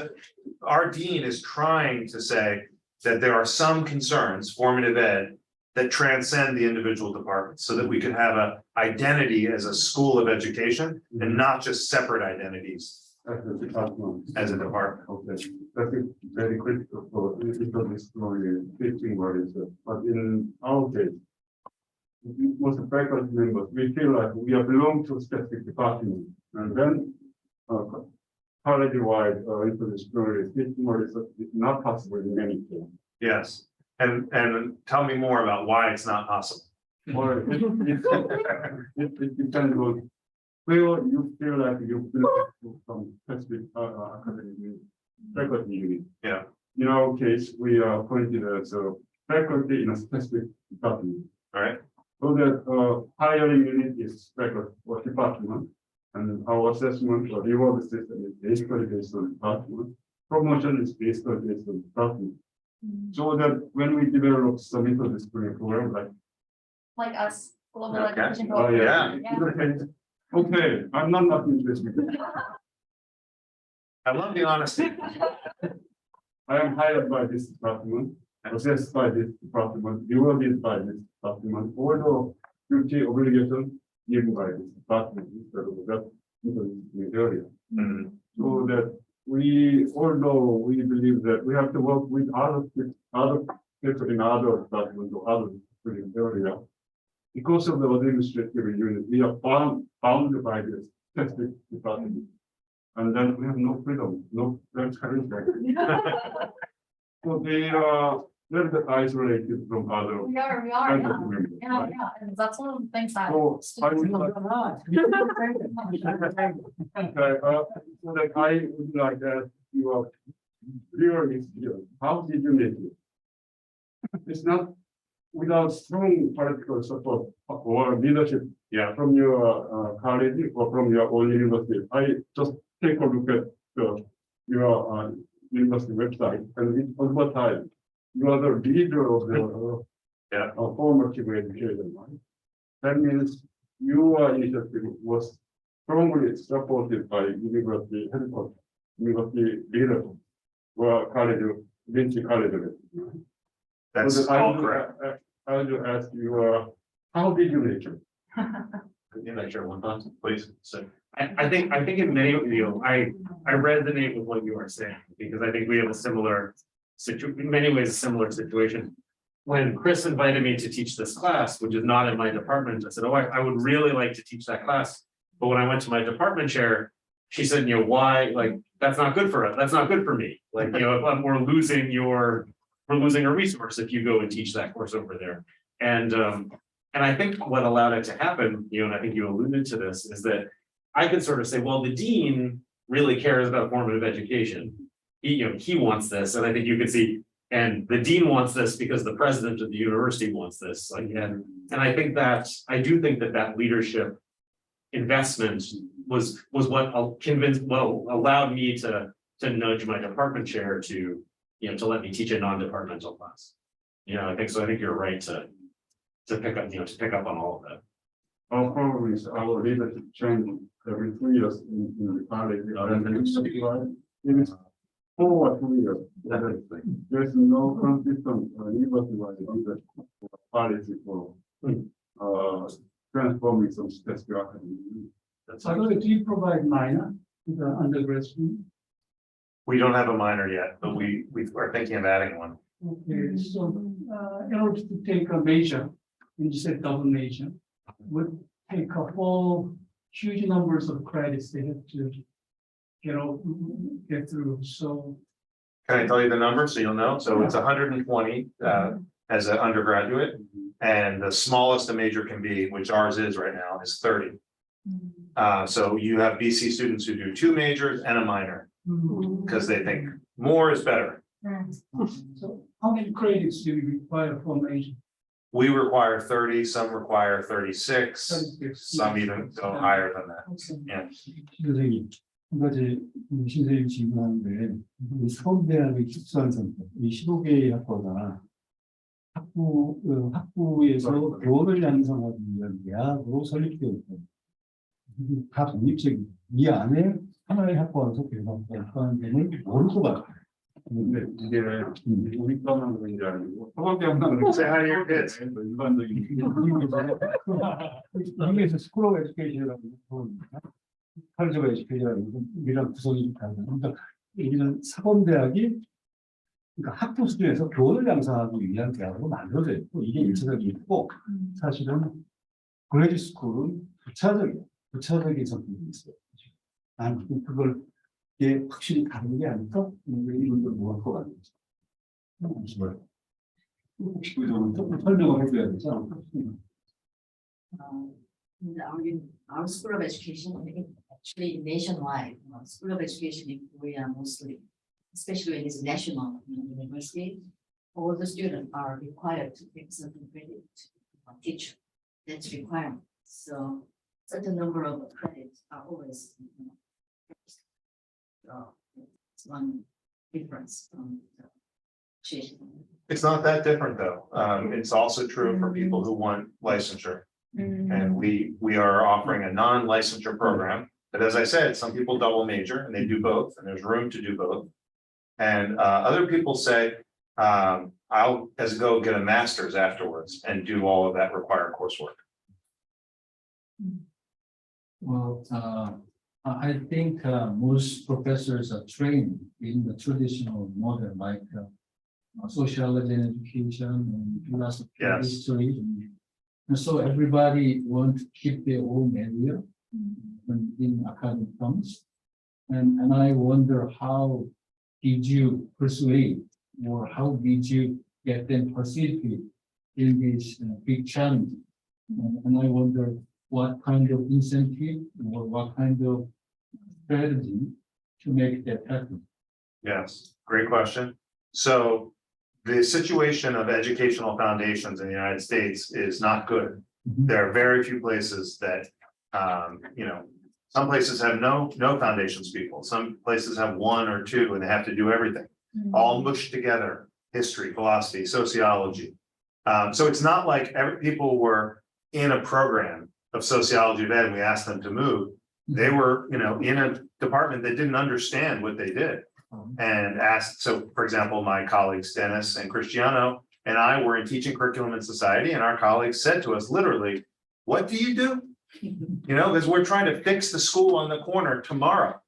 our dean is trying to say that there are some concerns, formative ed, that transcend the individual departments so that we can have an identity as a school of education and not just separate identities As a department. as a department. Okay, that is very critical for interdisciplinary teaching what is it. But in our case, most faculty members, we feel like we belong to a specific department, and then college-wide interdisciplinary teaching what is not possible in any case. Yes, and tell me more about why it's not possible. Or it depends on where you feel like you belong to some specific academic unit, faculty unit. Yeah. In our case, we are appointed as a faculty in a specific department. All right, So that hiring unit is faculty or department, and our assessment or reward system is basically based on department. Promotion is basically based on department. So that when we develop some interdisciplinary program Like us, global Okay. education. Oh, yeah. Okay, I'm not interested. I love the honesty. I am hired by this department, assessed by this department, rewarded by this department, although duty obligation given by this department instead of that interdisciplinary area. Mhm. So that although we believe that we have to work with other people in other departments or other disciplinary area. Because of the administrative unit, we are bound by this specific department. And then we have no freedom, no challenge. So they are little bit isolated from other. We are, faculty yeah. members, Yeah, right? yeah, and that's one of the things that. So I would like, okay, so that I would like that you are clear experience. How did you make it? It's not without strong political support or leadership. Yeah. From your college or from your own university. I just take a look at your university website and it advertise. You are the leader of the formative education, right? That means your initiative was strongly supported by university headquarters, university leadership, or college, Vinci College. That's So that all correct. I will ask you, how did you make it? Can I share one thought? Please. So I think in many, I resonate with what you are saying, because I think we have a similar in many ways, a similar situation. When Chris invited me to teach this class, which is not in my department, I said, oh, I would really like to teach that class. But when I went to my department chair, she said, why, like, that's not good for us. That's not good for me. Like, we're losing a resource if you go and teach that course over there. And I think what allowed it to happen, and I think you alluded to this, is that I could sort of say, well, the dean really cares about formative education. He wants this, and I think you could see, and the dean wants this because the president of the university wants this. And I think that I do think that leadership investment was what allowed me to nudge my department chair to let me teach a non-departmental class. I think you're right to pick up on all of that. Our problem is our leadership change every 2 years in the college. It is 4 or 2 years. There's no consistent university-wide leadership policy for transforming some specific academy. So do you provide minor to the undergrad student? We don't have a minor yet, but we are thinking of adding one. Okay, so in order to take a major, and you said double major, would take a whole huge numbers of credits they have to get through. So Can I tell you the number so you'll know? So it's 120 as an undergraduate, and the smallest a major can be, which ours is right now, is 30. So you have BC students who do 2 majors and a minor because they think more is better. So how many credits do you require for major? We require 30, some require 36, 36. some even go higher than that. Yeah. 선생님, 한 가지 신선생님 질문하는데 이 서울대학의 특수한 선택, 이 15개의 학과가 학부에서 교원을 양성하기 위한 대학으로 설립되어 있고 다 독립적이고 이 안에 하나의 학과가 속해서 학과는 데는 모르고 같아요. 근데 이게 우리 과만 그런 게 아니고 서울대학만 그런 Say hi to your kids. 일반적인 미국에서 스쿨 오브 에듀케이션이라고 college of education이라고 우리랑 구성이 좀 다르다. 그러니까 여기는 사범대학이 그러니까 학부 수준에서 교원을 양성하기 위한 대학으로 만들어져 있고 이게 일차적이 있고 사실은 그레이드 스쿨은 부차적인 성격이 있어요. 난 그걸 이게 확실히 다른 게 아닐까? 이분들 뭐할 것 같아요. 혹시 그 점은 조금 설명을 해줘야 되지 않을까? In our school of education, actually nationwide, school of education in Korea mostly, especially when it's national university, all the students are required to take certain credit teacher. That's requirement. So certain number of credits are always. So it's one difference from the situation. It's not that different though. It's also true for people who want licensure. And we are offering a non-licensure program. But as I said, some people double major and they do both, and there's room to do both. And other people say, I'll go get a master's afterwards and do all of that required coursework. Well, I think most professors are trained in the traditional model, like sociology and education and philosophy, Yes. history. And so everybody wants to keep their own area in academic terms. And I wonder, how did you persuade, or how did you get them participated in this big challenge? And I wonder what kind of incentive or what kind of strategy to make that happen. Yes, great question. So the situation of educational foundations in the United States is not good. There are very few places that, some places have no foundations people. Some places have one or two and they have to do everything, all mushed together, history, philosophy, sociology. So it's not like people were in a program of sociology of ed and we asked them to move. They were, in a department that didn't understand what they did. And asked, so for example, my colleagues Dennis and Cristiano and I were in teaching curriculum and society, and our colleagues said to us literally, what do you do? Because we're trying to fix the school on the corner tomorrow.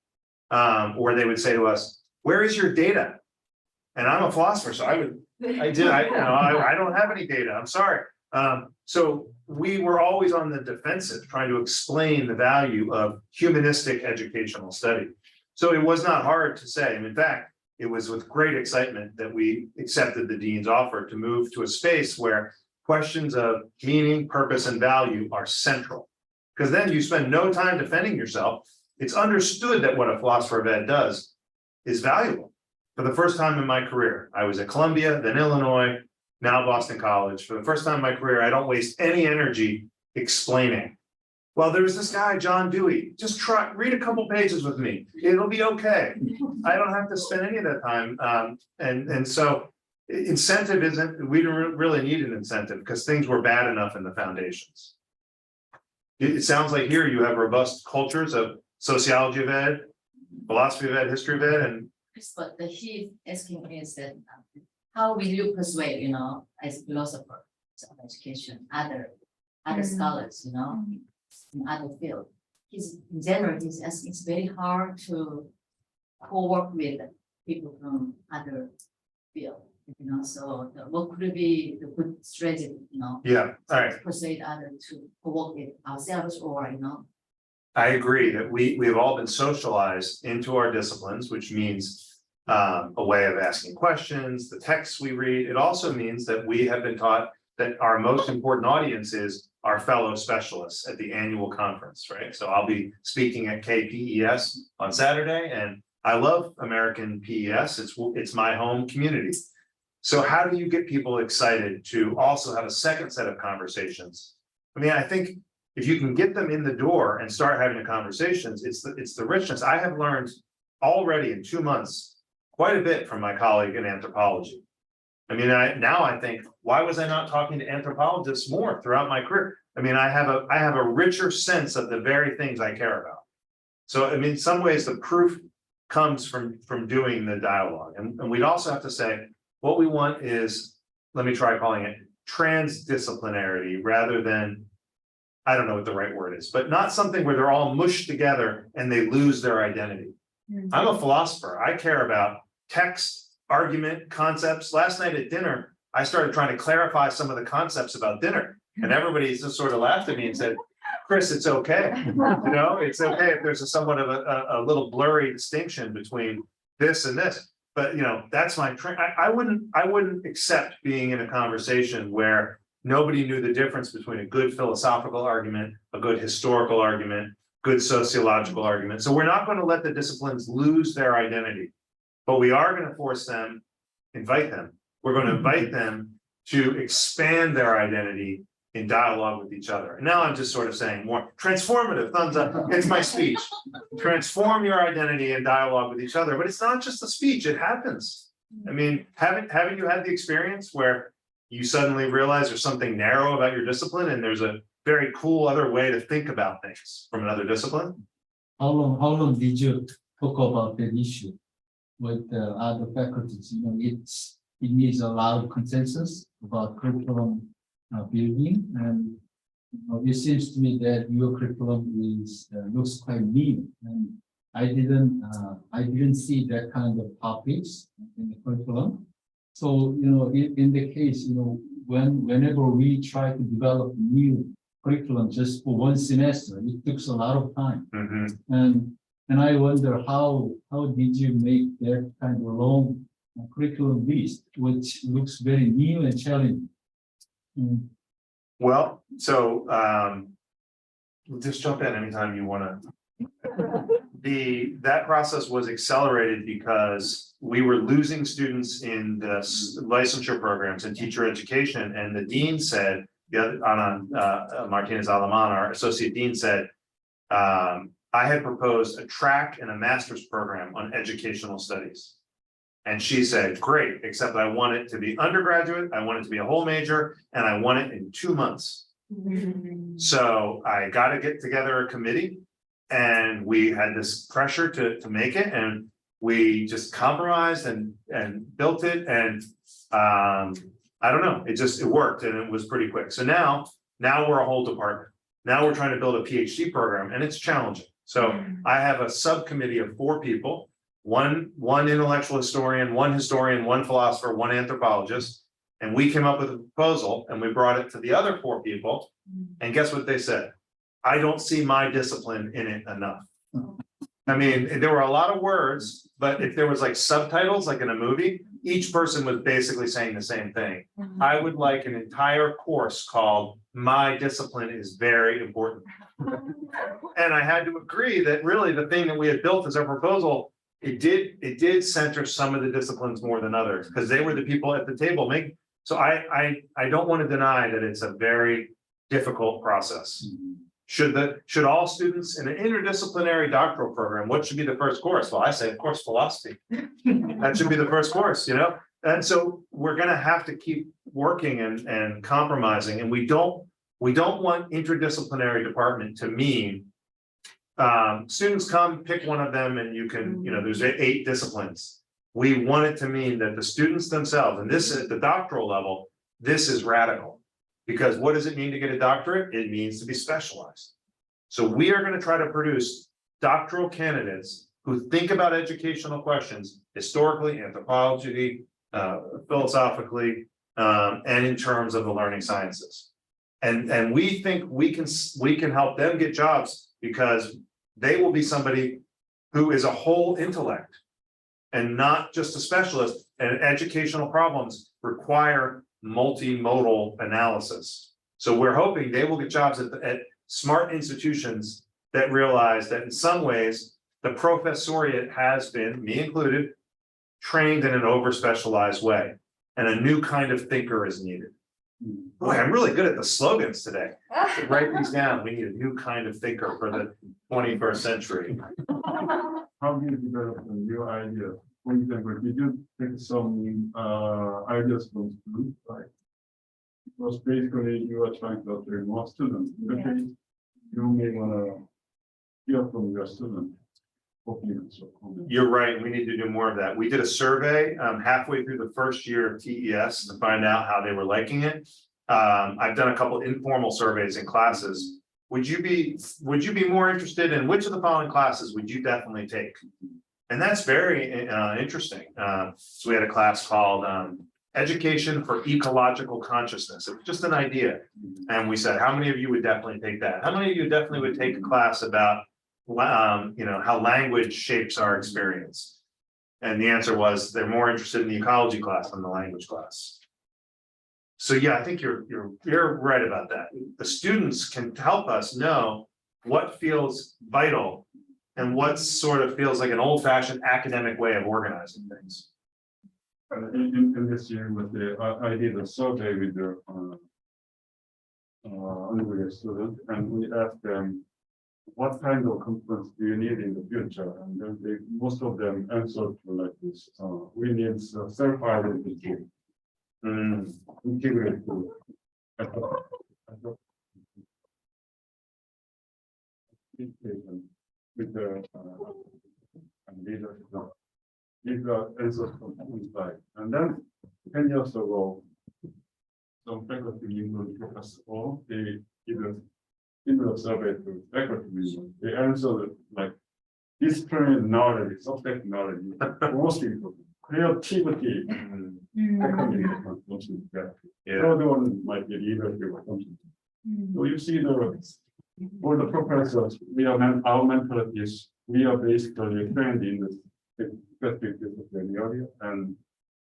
Or they would say to us, where is your data? And I'm a philosopher, so I don't have any data, I'm sorry. So we were always on the defensive, trying to explain the value of humanistic educational study. So it was not hard to say, and in fact, it was with great excitement that we accepted the dean's offer to move to a space where questions of meaning, purpose, and value are central. Because then you spend no time defending yourself. It's understood that what a philosopher of ed does is valuable. For the first time in my career, I was at Columbia, then Illinois, now Boston College. For the first time in my career, I don't waste any energy explaining. Well, there's this guy, John Dewey, just read a couple pages with me. It'll be okay. I don't have to spend any of that time. And so incentive we don't really need an incentive because things were bad enough in the foundations. It sounds like here you have robust cultures of sociology of ed, philosophy of ed, history of ed, and But the he asking is that how will you persuade, as a philosopher of education, other scholars, in other field. In general, he's asking, it's very hard to co-work with people from other field, so what could be the good strategy, yeah, all right. to persuade others to co-work with ourselves or, I agree that we've all been socialized into our disciplines, which means a way of asking questions, the texts we read. It also means that we have been taught that our most important audience is our fellow specialists at the annual conference, right? So I'll be speaking at KPES on Saturday, and I love American PES. It's my home community. So how do you get people excited to also have a second set of conversations? I mean, I think if you can get them in the door and start having the conversations, it's the richness. I have learned already in 2 months quite a bit from my colleague in anthropology. I mean, now I think, why was I not talking to anthropologists more throughout my career? I mean, I have a richer sense of the very things I care about. So, I mean, in some ways, the proof comes from doing the dialogue. And we'd also have to say, what we want is, let me try calling it transdisciplinarity rather than, I don't know what the right word is, but not something where they're all mushed together and they lose their identity. I'm a philosopher. I care about text, argument, concepts. Last night at dinner, I started trying to clarify some of the concepts about dinner, and everybody just sort of laughed at me and said, Chris, it's okay. It's okay if there's somewhat of a little blurry distinction between this and this. but that's my I wouldn't accept being in a conversation where nobody knew the difference between a good philosophical argument, a good historical argument, good sociological argument. So we're not going to let the disciplines lose their identity, but we are going to invite them. We're going to invite them to expand their identity in dialogue with each other. And now I'm just sort of saying more transformative, thumbs up, it's my speech. Transform your identity in dialogue with each other, but it's not just a speech, it happens. I mean, haven't you had the experience where you suddenly realize there's something narrow about your discipline and there's a very cool other way to think about things from another discipline? How long did you talk about that issue with the other faculties? It needs a lot of consensus about curriculum building, and it seems to me that your curriculum looks quite neat, and I didn't see that kind of topics in the curriculum. So in the case whenever we try to develop new curriculum just for one semester, it takes a lot of time. And I wonder how did you make that kind of long curriculum list, which looks very new and challenging. Well, so just jump in anytime you want to. That process was accelerated because we were losing students in the licensure programs and teacher education, and the dean said, Ana Martinez Alaman, our associate dean, said, I had proposed a track and a master's program on educational studies. And she said, great, except I want it to be undergraduate, I want it to be a whole major, and I want it in 2 months. So I got to get together a committee, and we had this pressure to make it, and we just compromised and built it, and I don't know, it worked, and it was pretty quick. So now we're a whole department. Now we're trying to build a PhD program, and it's challenging. So I have a subcommittee of 4 people. One intellectual historian, one historian, one philosopher, one anthropologist, and we came up with a proposal and we brought it to the other 4 people. And guess what they said? I don't see my discipline in it enough. I mean, there were a lot of words, but if there was like subtitles, like in a movie, each person was basically saying the same thing. I would like an entire course called "My Discipline is Very Important." And I had to agree that really the thing that we had built as our proposal, it did center some of the disciplines more than others, because they were the people at the table making. So I don't want to deny that it's a very difficult process. Should all students in an interdisciplinary doctoral program, what should be the first course? Well, I say, of course, philosophy. That should be the first course, And so we're going to have to keep working and compromising, and we don't want interdisciplinary department to mean students come, pick one of them, and you can, there's 8 disciplines. We want it to mean that the students themselves, and this at the doctoral level, this is radical. Because what does it mean to get a doctorate? It means to be specialized. So we are going to try to produce doctoral candidates who think about educational questions historically, anthropologically, philosophically, and in terms of the learning sciences. And we think we can help them get jobs, because they will be somebody who is a whole intellect and not just a specialist, and educational problems require multimodal analysis. So we're hoping they will get jobs at smart institutions that realize that in some ways, the professoriate has been, me included, trained in an over-specialized way, and a new kind of thinker is needed. Boy, I'm really good at the slogans today. Write these down. We need a new kind of thinker for the 21st century. How do you develop a new idea? For example, did you take some ideas from schools, right? Because basically you are trying to train more students. In the case, you may want to hear from your students. You're right. We need to do more of that. We did a survey halfway through the first year of TES to find out how they were liking it. I've done a couple informal surveys in classes. Would you be more interested in which of the following classes would you definitely take? And that's very interesting. So we had a class called Education for Ecological Consciousness. It was just an idea. And we said, how many of you would definitely take that? How many of you definitely would take a class about how language shapes our experience? And the answer was they're more interested in the ecology class than the language class. So yeah, I think you're right about that. The students can help us know what feels vital and what sort of feels like an old-fashioned academic way of organizing things. In this year, with the, I did a survey with the undergraduate students, and we asked them, what kind of competence do you need in the future? And then most of them answered like this: we need self-identity, integrity, with the leadership. These are answers from inside. And then 10 years ago, some faculty member professor, they either in the survey to faculty members, they answered like disciplinary knowledge, subject knowledge, most important. Creativity, communication, something like that. The other one might be leadership or something. So you see for the professors, our mentality is, we are basically trained in the specific discipline area, and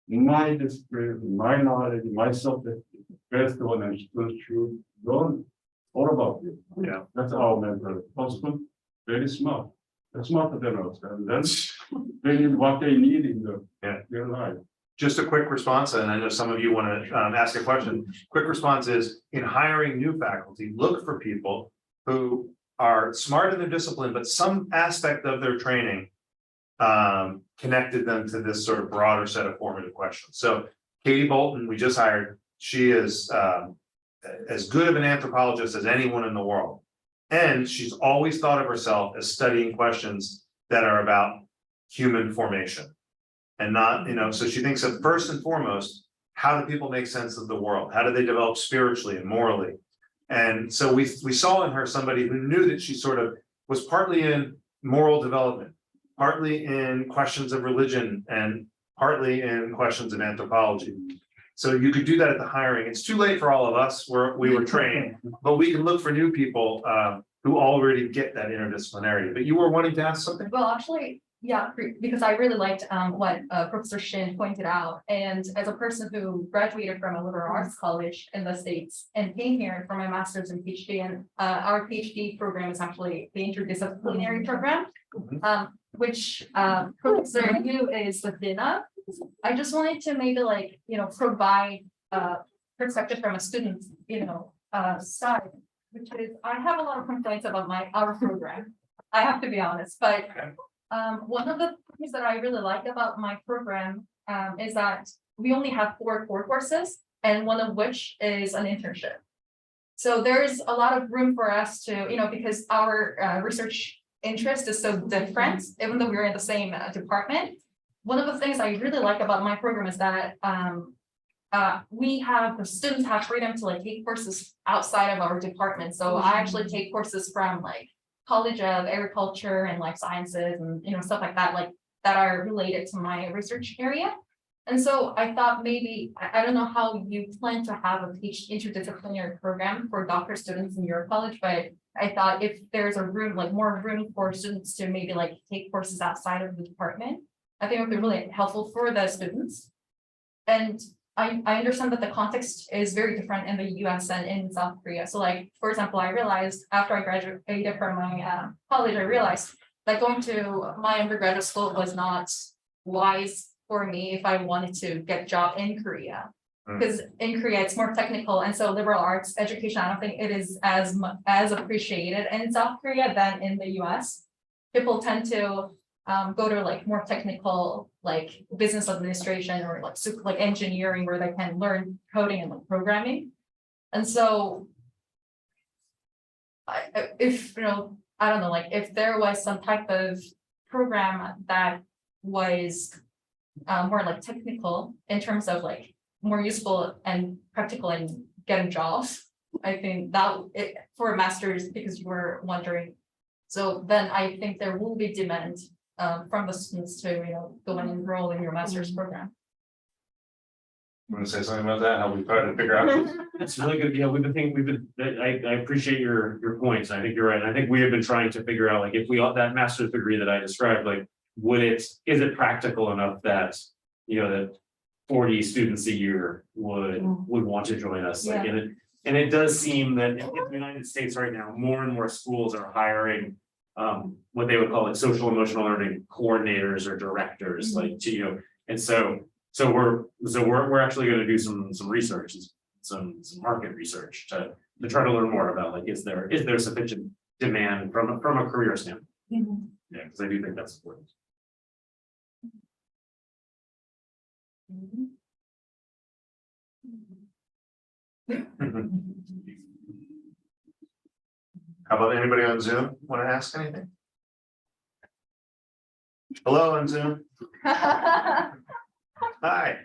my discipline, my knowledge, my subject is the best one, and students should learn all about it. Yeah. That's our mentality. Also, very smart. They're smarter than us, and that's really what they need in their life. Just a quick response, and I know some of you want to ask a question. Quick response is, in hiring new faculty, look for people who are smart in their discipline, but some aspect of their training connected them to this sort of broader set of formative questions. So Katie Bolton, we just hired, she is as good of an anthropologist as anyone in the world. And she's always thought of herself as studying questions that are about human formation. And not, so she thinks of first and foremost, how do people make sense of the world? How do they develop spiritually and morally? And so we saw in her somebody who knew that she sort of was partly in moral development, partly in questions of religion, and partly in questions of anthropology. So you could do that at the hiring. It's too late for all of us, we were trained, but we can look for new people who already get that interdisciplinarity. But you were wanting to ask something? Well, actually, yeah, because I really liked what Professor Shin pointed out. And as a person who graduated from a liberal arts college in the States and came here for my master's and PhD, and our PhD program is actually the interdisciplinary program, which Professor Yu is within us. I just wanted to maybe provide perspective from a student, side, which is I have a lot of complaints about our program. I have to be honest, but one of the things that I really like about my program is that we only have 4 core courses, and one of which is an internship. So there's a lot of room for us to, because our research interest is so different, even though we're in the same department. One of the things I really like about my program is that the students have freedom to take courses outside of our department. So I actually take courses from College of Agriculture and Life Sciences and stuff like that, that are related to my research area. And so I thought maybe, I don't know how you plan to have a interdisciplinary program for doctoral students in your college, but I thought if there's a room, more room for students to maybe take courses outside of the department, I think it would be really helpful for the students. And I understand that the context is very different in the US and in South Korea. So for example, I realized after I graduated from my college, I realized that going to my undergraduate school was not wise for me if I wanted to get a job in Korea. Because in Korea, it's more technical. And so liberal arts education, I don't think it is as appreciated in South Korea than in the US. People tend to go to more technical, business administration or engineering, where they can learn coding and programming. And so if I don't know, if there was some type of program that was more technical in terms of more useful and practical in getting jobs, I think that for a master's, because you were wondering. So then I think there will be demand from the students to go and enroll in your master's program. Want to say something about that? How we try to figure out? It's really good. Yeah, I appreciate your points. I think you're right. I think we have been trying to figure out if we got that master's degree that I described, is it practical enough that, that 40 students a year would want to join us? Like, and it does seem that in the United States right now, more and more schools are hiring what they would call like social emotional learning coordinators or directors, like to, and so we're actually going to do some research, some market research to try to learn more about like, is there sufficient demand from a career standpoint? Yeah, because I do think that's important. How about anybody on Zoom want to ask anything? Hello on Zoom. Hi.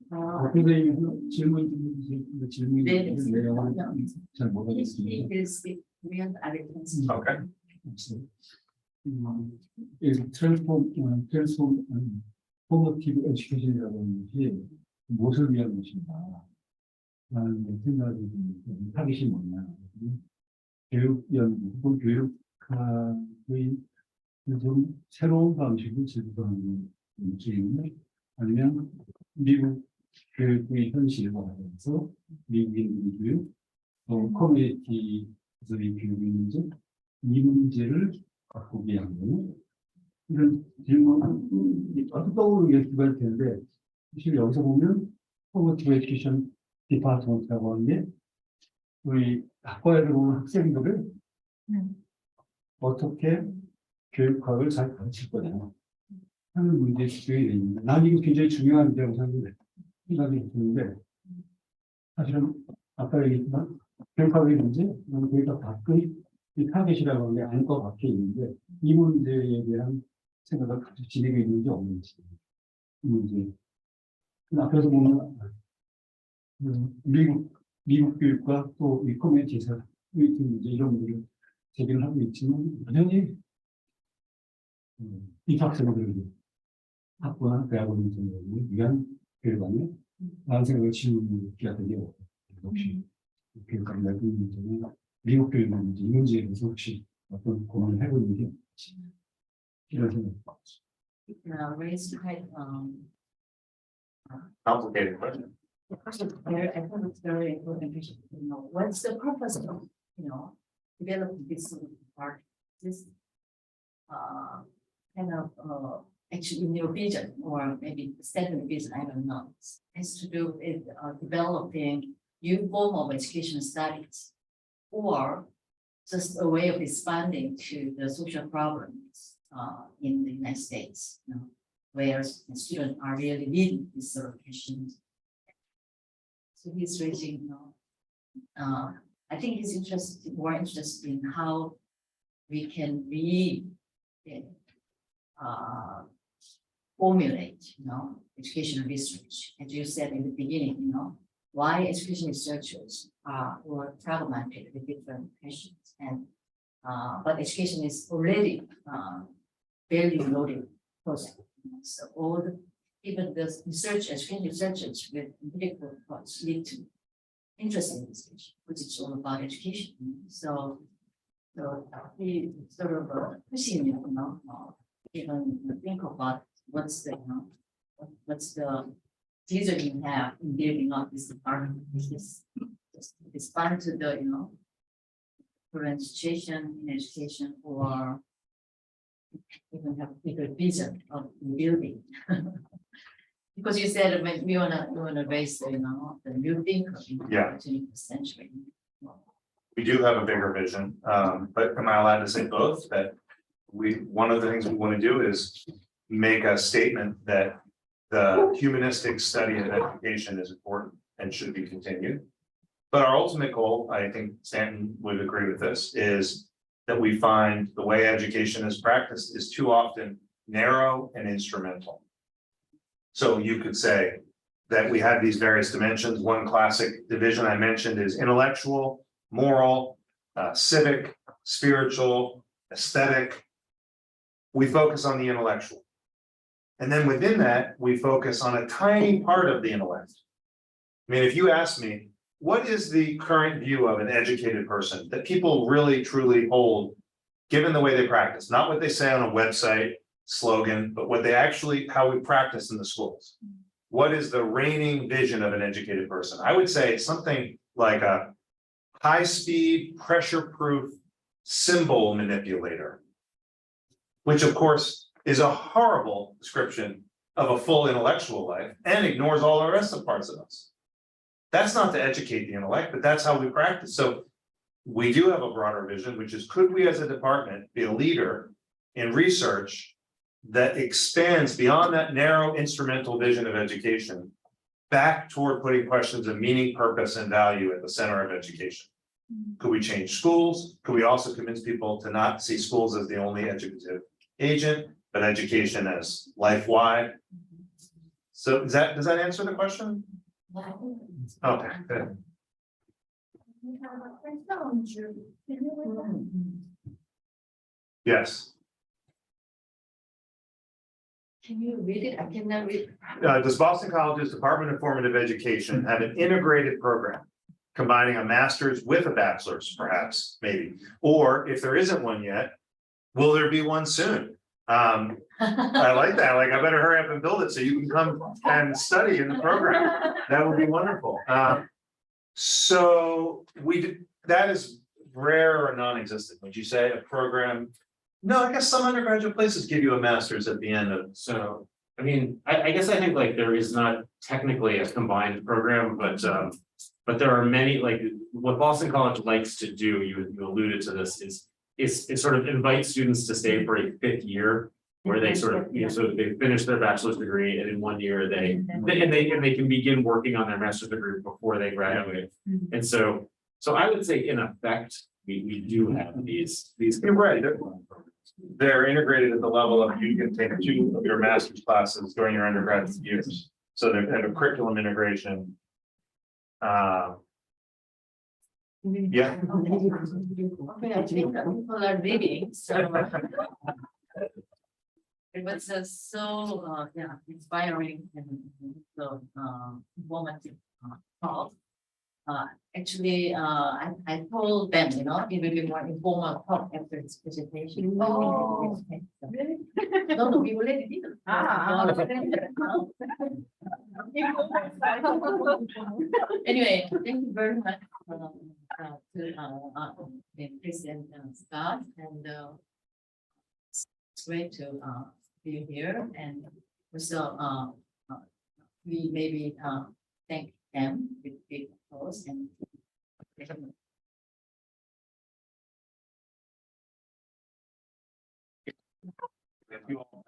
선생님 질문 좀 질문이 네, 내용은 잘 모르겠습니다. English real Americans. Okay. Formative Education이라고 하는 것이 무엇을 위한 것인가 라는 생각이 좀 타깃이 뭐냐. 교육연구 혹은 교육학의 좀 새로운 방식을 제도하는 문제인데 아니면 미국 교육의 현실화하면서 미국인들의 교육 또 커뮤니티의 교육의 문제 이 문제를 바꾸기 위한 이런 질문은 어떤 떠오르는 게 두 가지 텐데 사실 여기서 보면 Formative Education 디파트먼트라고 하는 게 우리 학과에 들어오는 학생들을 어떻게 교육학을 잘 가르칠 거냐 하는 문제에 집중이 되어 있는데 난 이게 굉장히 중요한 문제라고 생각이 드는데 사실은 아까 얘기했지만 교육학의 문제, 교육학 밖의 이 타겟이라고 하는 게 안과 밖에 있는데 이 문제에 대한 생각을 같이 지니고 있는지 없는지 이 문제. 앞에서 보면 미국 교육과 또 이 커뮤니티에서 문제 이런 문제를 제기를 하고 있지만 여전히 이 학생들에게 학부나 대학원 등을 위한 교육안에 라는 생각을 지우기가 되게 어려워요. 혹시 교육학 내부 문제는 미국 교육 문제 이 문제에 대해서 혹시 어떤 고민을 해보는 게 있는지 이런 생각. Raised quite Complicated question. First of all, I think it's very important question. What's the purpose of developing this sort of part? This kind of actually in your vision or maybe statement vision, I don't know, has to do with developing new form of education studies or just a way of responding to the social problems in the United States, where students are really needing these sort of questions. So he's raising, I think he's more interested in how we can formulate, educational research. As you said in the beginning, why education researchers were problematic with different questions, and but education is already very loaded process. So even the education researchers with empirical approach lead to interesting research, which is all about education. So he sort of pushing even think about what's the vision you have in building up this department, just respond to the current situation in education, or even have a bigger vision of building. Because you said we wanna raise the new thinker in the 21st century. We do have a bigger vision, but am I allowed to say both? That one of the things we want to do is make a statement that the humanistic study of education is important and should be continued. But our ultimate goal, I think Stanton would agree with this, is that we find the way education is practiced is too often narrow and instrumental. So you could say that we have these various dimensions. One classic division I mentioned is intellectual, moral, civic, spiritual, aesthetic. We focus on the intellectual. And then within that, we focus on a tiny part of the intellect. I mean, if you ask me, what is the current view of an educated person that people really truly hold given the way they practice, not what they say on a website slogan, but what they actually, how we practice in the schools. What is the reigning vision of an educated person? I would say something like a high-speed, pressure-proof symbol manipulator, which of course is a horrible description of a full intellectual life and ignores all the rest of parts of us. That's not to educate the intellect, but that's how we practice. So we do have a broader vision, which is, could we as a department be a leader in research that expands beyond that narrow instrumental vision of education back toward putting questions of meaning, purpose, and value at the center of education? Could we change schools? Could we also convince people to not see schools as the only educative agent, but education as life-wide? So does that answer the question? Okay, good. Yes. Can you read it? I cannot read. Does Boston College's Department of Formative Education have an integrated program combining a master's with a bachelor's, perhaps, maybe? Or if there isn't one yet, will there be one soon? I like that. Like, I better hurry up and build it so you can come and study in the program. That would be wonderful. So that is rare or non-existent. Would you say a program? No, I guess some undergraduate places give you a master's at the end of. So, I mean, I guess I think like there is not technically a combined program, but there are many, like what Boston College likes to do, you alluded to this, is it sort of invites students to stay for a fifth year, where they sort of, so they finish their bachelor's degree, and in 1 year they can begin working on their master's degree before they graduate. And so I would say in effect, we do have these. You're right. They're integrated at the level of you can take 2 of your master's classes during your undergraduate years. So they have a curriculum integration. Yeah. Okay, I think that people are reading, so. It was so, inspiring and so, informative talk. Actually, I told them, it will be more informal talk after this presentation. Oh, Really? No, we already did. Anyway, thank you very much to the President Scott, and it's great to be here, and also we maybe thank them with big applause and If you all-